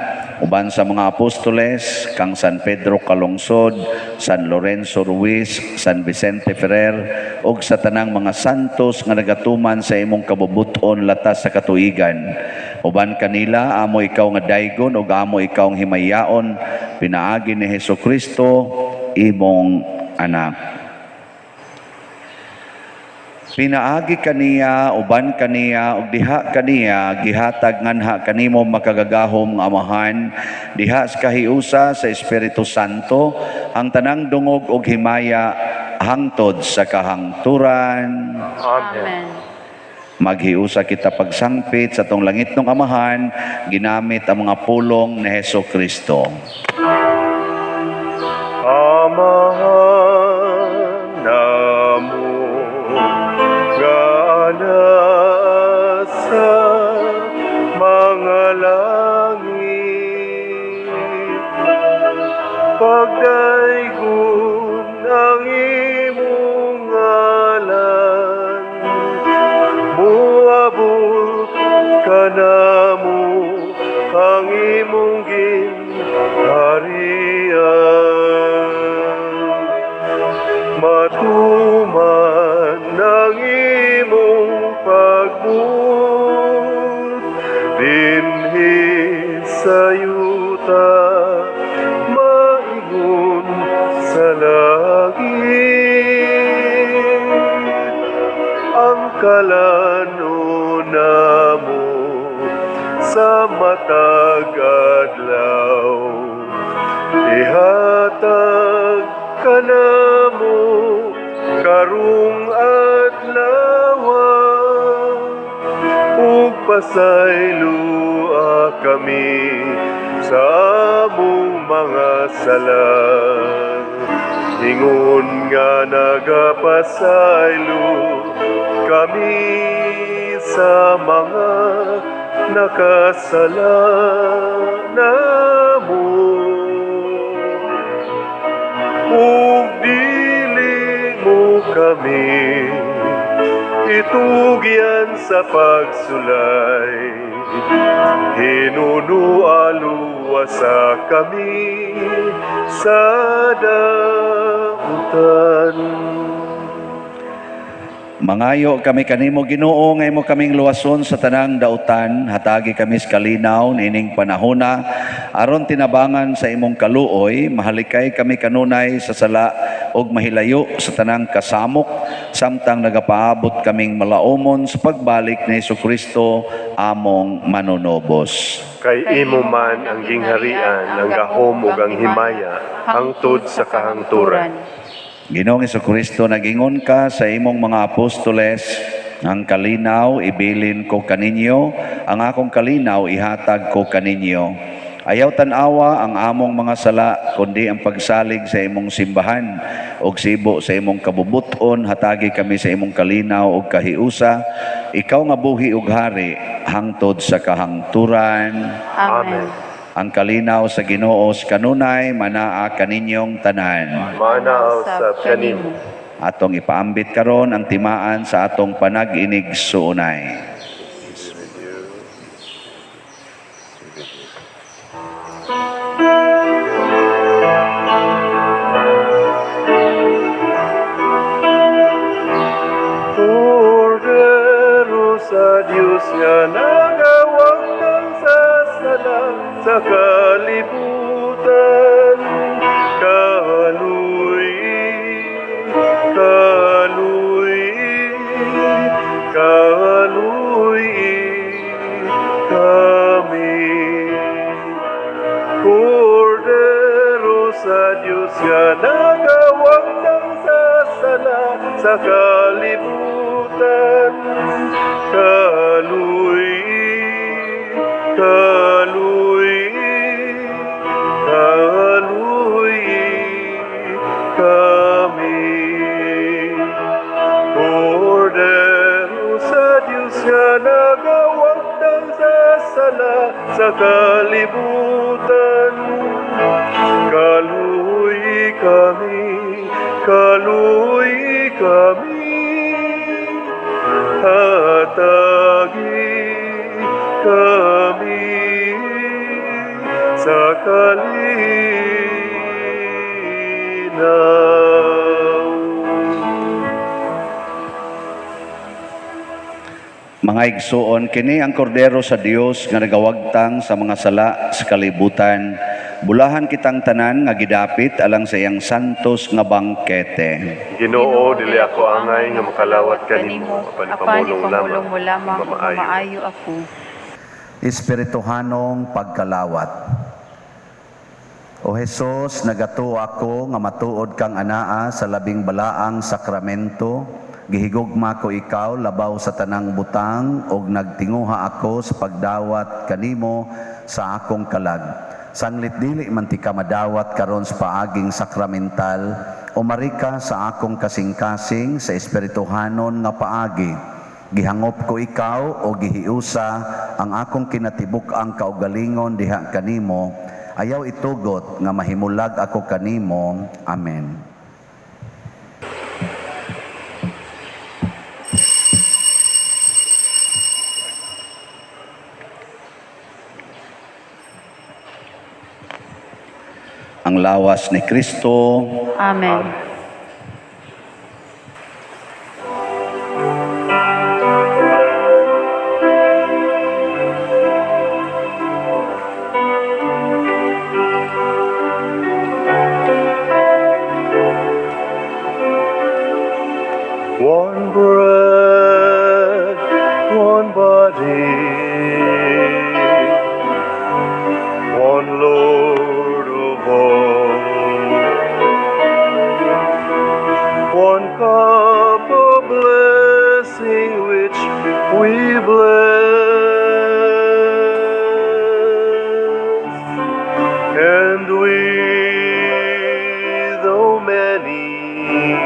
uban sa mga apostoles kang San Pedro Calungsod, San Lorenzo Ruiz, San Vicente Ferrer ug sa tanang mga santos nga nagatuman sa imong kabubuton latas sa katuigan. Uban kanila amo ikaw nga daygon ug amo ikaw ang himayaon, pinaagi ni Hesukristo imong anak. Pinaagi kaniya, uban kaniya, ug diha kaniya, gihatag nganha kanimo makagagahom nga amahan, diha sa kahiusa sa Espiritu Santo, ang tanang dungog ug himaya, hangtod sa kahangturan. Amen. Maghiusa kita pagsangpit sa tong langit ng amahan, ginamit ang mga pulong ni Hesukristo. Amahan namo gana sa mga langit, pagdaygon ang imong ngalan, muabot ka namo ang imong ginharian. Matuman ng imong pagbuot, dinhi sa yuta, maingon sa langit. Ang kalano namo sa matag adlaw, ihatag ka namo karong adlaw, ug pasaylua kami sa among mga sala. Ingon nga nagapasaylo kami sa mga nakasala namo, ug dili mo kami itugyan sa pagsulay, hinunualuwasa kami sa damutan. Mangayo kami kanimo Ginoo nga imo kaming luwason sa tanang dautan, hatagi kami sa kalinaw nining panahona aron tinabangan sa imong kaluoy, mahalikay kami kanunay sa sala ug mahilayo sa tanang kasamok, samtang nagapaabot kaming malaumon sa pagbalik ni Hesukristo among manunobos. Kay imo man ang gingharian, ang gahom ug ang himaya, hangtod sa kahangturan. Ginoong Hesukristo, nagingon ka sa imong mga apostoles, ang kalinaw ibilin ko kaninyo, ang akong kalinaw ihatag ko kaninyo. Ayaw tanawa ang among mga sala, kundi ang pagsalig sa imong simbahan, ug sibo sa imong kabubuton, hatagi kami sa imong kalinaw ug kahiusa, ikaw nga buhi ug hari, hangtod sa kahangturan. Amen. Ang kalinaw sa Ginoo kanunay manaa kaninyong tanan. Manaw sa kanimo. Atong ipaambit karon ang timaan sa atong panag-inig suunay. Peace with you. Kordero sa Diyos nga nagawag ng sasala sa kalibutan. Kaluy, kaluy, kaluy kami. Kordero sa Diyos nga nagawag ng sasala sa kalibutan. Kaluy, kaluy, kaluy kami. Kordero sa Diyos nga nagawag ng sasala sa kalibutan. Kaluy kami, kaluy kami, hatagi kami sa kalinaw. Mga igsuon, kini ang kordero sa Dios nga nagawagtang sa mga sala sa kalibutan. Bulahan kitang tanan nga gidapit alang sa iyang santos nga bangkete. Ginoo, dili ako angay nga makalawat kanimo, apani pamulong pamulong mo lamang, ug mamaayo. maayo ako. Espirituhanong pagkalawat. O Jesus, nagato ako nga matuod kang anaa sa labing balaang sakramento. Gihigugma ko ikaw labaw sa tanang butang ug nagtinguha ako sa pagdawat kanimo sa akong kalag. Sanglit dili man ti ka madawat karon sa paaging sakramental, umarika sa akong kasing-kasing sa espirituhanon nga paagi. Gihangop ko ikaw o gihiusa ang akong kinatibuk-ang kaugalingon diha kanimo. Ayaw itugot nga mahimulag ako kanimo. Amen. Ang lawas ni Kristo. Amen. One bread, one body, one Lord of all, one cup of blessing which we bless, and we, though many,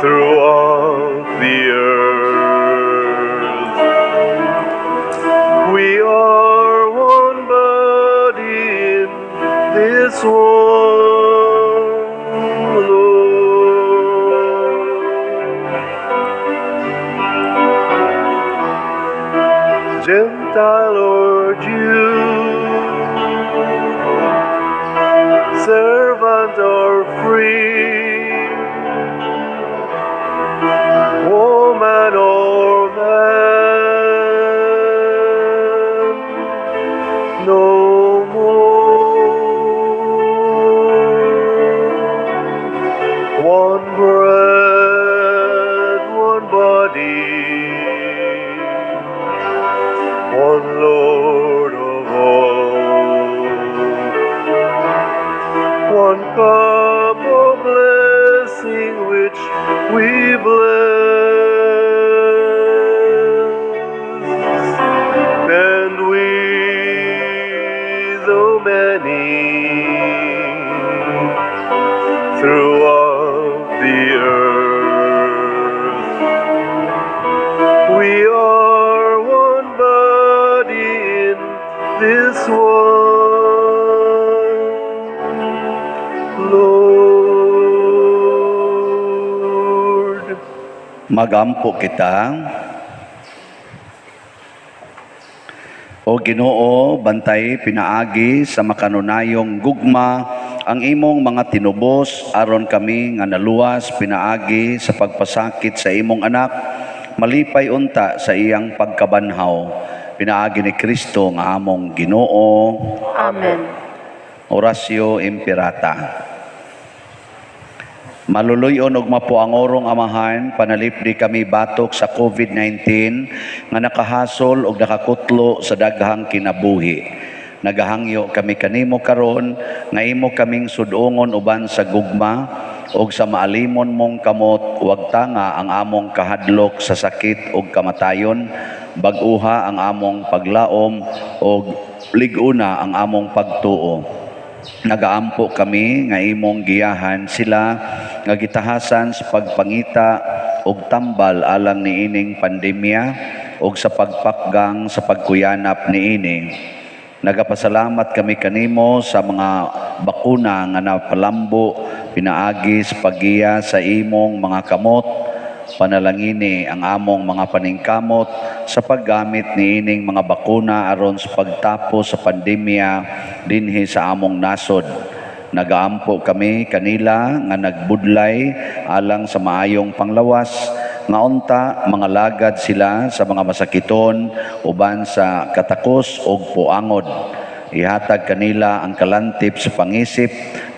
throughout the earth, we are one body in this one Lord. Gentile or Jew, servant or free, woman or man, no more. One bread, one body, one Lord of all, one cup of blessing which we bless, and we, though many, throughout the earth, we are one body in this one Lord. Magampo kita. O Ginoo, bantay pinaagi sa makanunayong gugma ang imong mga tinubos aron kami nga naluwas pinaagi sa pagpasakit sa imong anak, malipay unta sa iyang pagkabanhaw. Pinaagi ni Kristo nga among Ginoo. Amen. Orasyo Imperata. Maluluyon og mapuangorong amahan, panalipdi kami batok sa COVID-19 nga nakahasol og nakakutlo sa daghang kinabuhi. Nagahangyo kami kanimo karon nga imo kaming sudongon uban sa gugma og sa maalimon mong kamot, wag tanga ang among kahadlok sa sakit ug kamatayon, bag-uha ang among paglaom og liguna ang among pagtuo. Nagaampo kami nga imong giyahan sila nga gitahasan sa pagpangita og tambal alang niining pandemya og sa pagpakgang sa pagkuyanap niini. Nagapasalamat kami kanimo sa mga bakuna nga napalambo pinaagi sa paggiya sa imong mga kamot. Panalangini ang among mga paningkamot sa paggamit niining mga bakuna aron sa pagtapos sa pandemya dinhi sa among nasod. Nagaampo kami kanila nga nagbudlay alang sa maayong panglawas nga unta mga lagad sila sa mga masakiton uban sa katakos ug puangod. Ihatag kanila ang kalantip sa pangisip,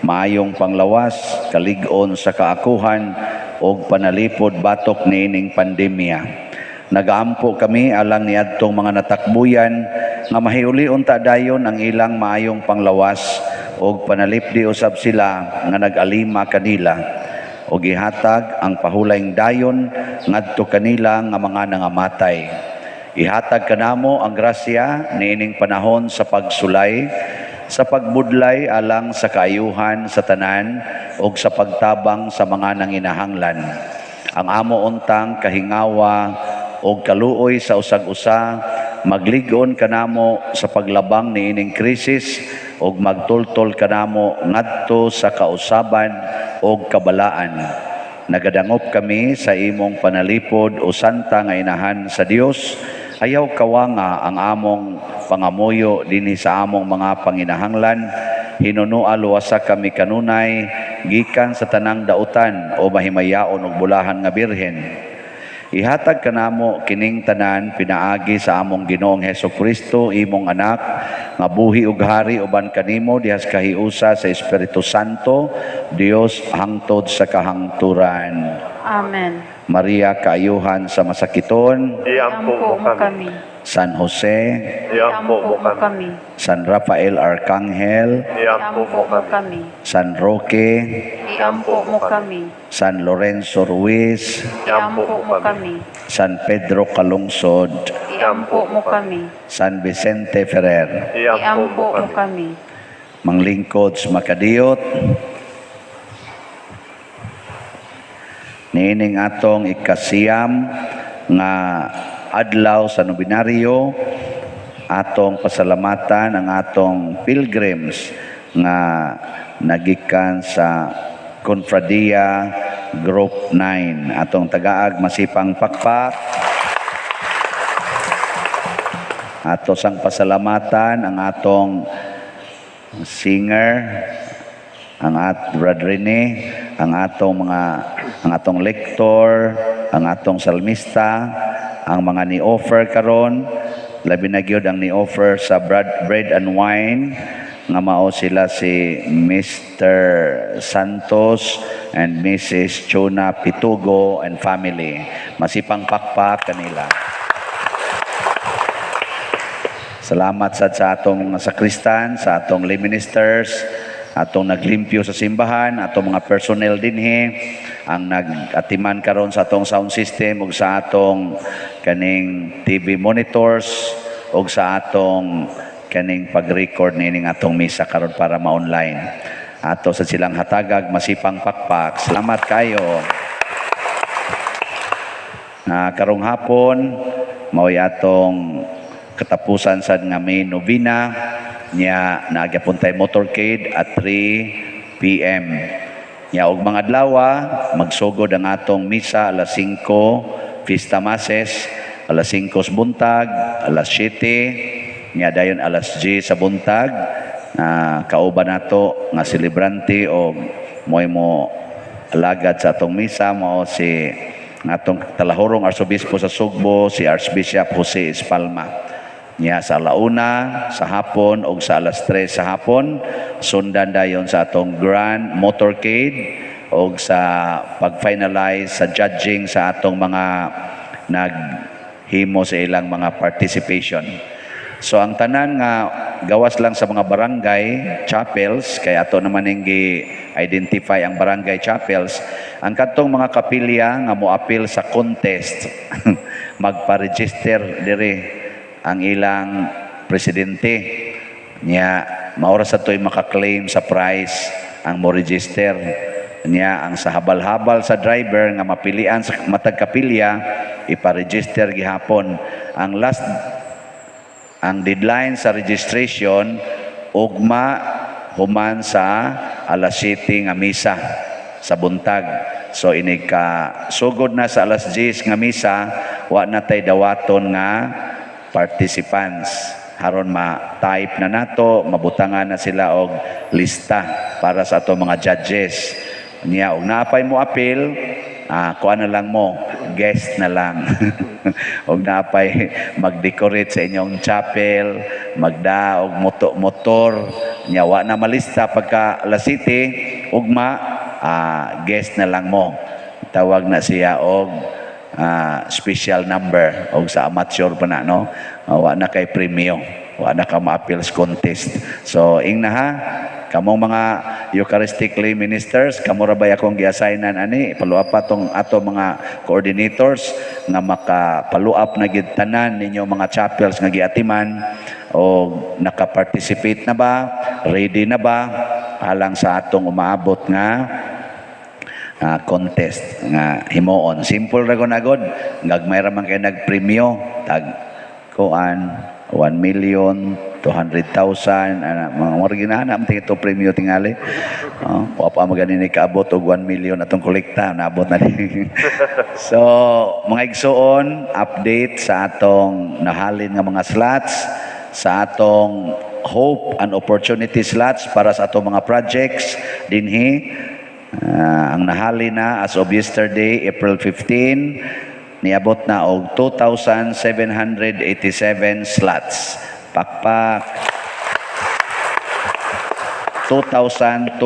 maayong panglawas, kalig-on sa kaakuhan og panalipod batok niining pandemya. Nagaampo kami alang niadtong mga natakbuyan nga mahiuli unta dayon ang ilang maayong panglawas og panalipdi usab sila nga nag-alima kanila og ihatag ang pahulayng dayon ngadto kanila nga mga nangamatay. Ihatag kanamo ang grasya niining panahon sa pagsulay, sa pagbudlay alang sa kaayuhan sa tanan ug sa pagtabang sa mga nanginahanglan. Ang amo untang kahingawa ug kaluoy sa usag-usa maglig-on kanamo sa paglabang niining krisis ug magtultol kanamo ngadto sa kausaban ug kabalaan. Nagadangop kami sa imong panalipod o santa nga inahan sa Dios. Ayaw kawanga ang among pangamuyo dinhi sa among mga panginahanglan. Hinunua luwasa kami kanunay gikan sa tanang dautan o mahimayaon og bulahan nga birhen. Ihatag kanamo kining tanan pinaagi sa among Ginoong Hesukristo imong anak nga buhi ug hari uban kanimo dihas kahiusa sa Espiritu Santo, Dios hangtod sa kahangturan. Amen. Maria kaayuhan sa masakiton, Iampo mo kami. San Jose, Iampo mo kami. San Rafael Arcangel, Iampo mo kami. San Roque, Iampo mo kami. San Lorenzo Ruiz, Iampo mo kami. San Pedro Calungsod, Iampo mo kami. San Vicente Ferrer. Iampo mo kami. Manglingkod sa makadiyot, niining atong ikasiyam nga adlaw sa nobinaryo, atong pasalamatan ang atong pilgrims nga nagikan sa Confradia Group 9. Atong tagaag masipang pakpak. Ato sang pasalamatan ang atong singer, ang Brad Rene, ang atong lektor, ang atong salmista, ang mga ni-offer karon, labi na gyud ang ni-offer sa bread and wine nga mao sila si Mr. Santos and Mrs. Chona Pitugo and family. Masipang pakpak kanila. Salamat sa atong mga sakristan, sa atong lay ministers, atong naglimpyo sa simbahan, atong mga personnel dinhi, ang nag-atiman karon sa atong sound system ug sa atong kaning TV monitors ug sa atong kaning pag-record nining atong misa karon para ma-online. Ato sa silang hatagag masipang pakpak. Salamat kayo. Karong hapon mao'y atong katapusan sad nga may novena nya nagapuntay motorcade at 3 p.m. Nya og mga adlaw magsugod ang atong misa alas 5, Fiesta Masses alas 5 buntag, alas 7 Nya dayon alas 10 sa buntag, kauban nato nga celebrante o moy mo alagad sa atong misa mao si atong talahorong arsobispo sa Sugbo, si Archbishop Jose Espalma. Nya sa alauna sa hapon o sa alas 3 sa hapon sundan dayon sa atong grand motorcade o sa pag-finalize sa judging sa atong mga naghimo sa ilang mga participation. So ang tanan nga gawas lang sa mga barangay chapels, kaya ato naman yung identify ang barangay chapels, ang katong mga kapilya nga moapil sa contest magpa-register dire ang ilang presidente niya maura sa to'y makaklaim sa prize ang mo register niya ang sa habal-habal sa driver nga mapilian sa matag kapilya ipa-register gihapon ang deadline sa registration ugma human sa alas 7 nga misa sa buntag. So inig ka sugod na sa alas 10 nga misa wa na tay dawaton nga participants haron ma-type na nato mabutangan na sila og lista para sa ato mga judges niya og naapay mo apil kuan na lang mo guest na lang og naapay mag-decorate sa inyong chapel magda og motor nya wa na malista pagka alas 7 ugma guest na lang mo tawag na siya og special number og sa amateur pa na no wa na kay premyo wa na ka ma-appeals contest so ingna ha kamong mga Eucharistically ministers kamo ra bay akong gi-assignan ani paluap pa tong ato mga coordinators nga makapaluap na gid tanan ninyo mga chapels nga giatiman o naka-participate na ba ready na ba alang sa atong umaabot nga contest nga himuon simple ra gonagod gagmay ra man kay nagpremyo tag kuan 1,200,000 mga marginana am ito premyo tingali wa pa magani ni kaabot og 1,000,000 atong kolekta naabot na ni so mga igsuon update sa atong nahalin nga mga slots sa atong hope and opportunity slots para sa atong mga projects dinhi ang nahali na as of yesterday April 15 niabot na og 2,787 slots pakpak 2,200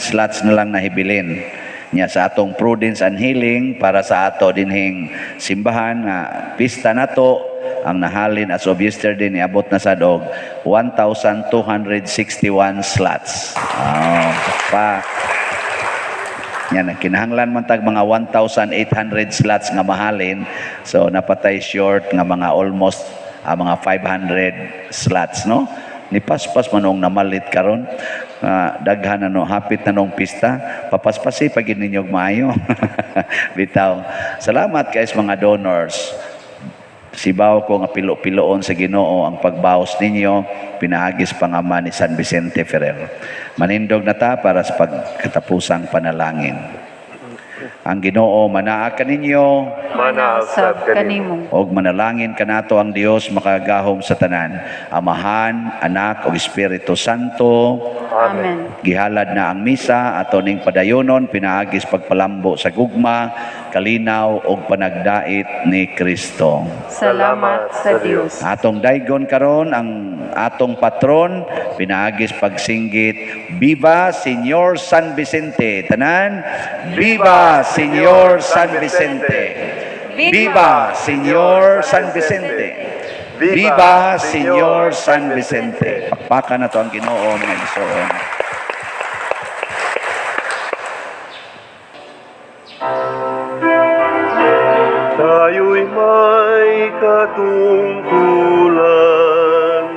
slots na lang nahibilin niya sa atong Prudence and Healing para sa ato dinhing simbahan nga pista nato ang nahalin as of yesterday niabot na sa dog 1,261 slots pakpak yan, kinahanglan man tag mga 1,800 slots nga mahalin. So napatay short nga mga almost mga 500 slots, no? Ni paspas manong namalit karon. Daghan na no, hapit na nung pista. Papaspasi pag ninyo maayo. Bitaw. Salamat guys mga donors. Sibaw ko nga pilo-piloon sa Ginoo ang pagbaos ninyo, pinahagis pangaman ni San Vicente Ferrer. Manindog na ta para sa pagkatapusang panalangin. Ang Ginoo manaa kaninyo, manaasab kanimo. og manalangin kanato ang Dios makagahom sa tanan, Amahan, Anak ug Espiritu Santo. Amen. Gihalad na ang misa ato ning padayonon pinaagis pagpalambo sa gugma, kalinaw ug panagdait ni Kristo. Salamat sa Dios. Atong daygon karon ang atong patron pinaagis pagsinggit Viva Señor San Vicente. Tanan, Viva Señor San Vicente. Viva Señor San Vicente. Viva Señor San Vicente. Pakpakan na to ang Ginoo mga igsoon. Tayo'y may katungkulan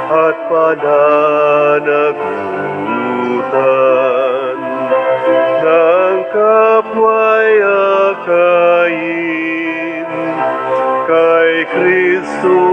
at pananagutan ng kapway akayin kay Kristo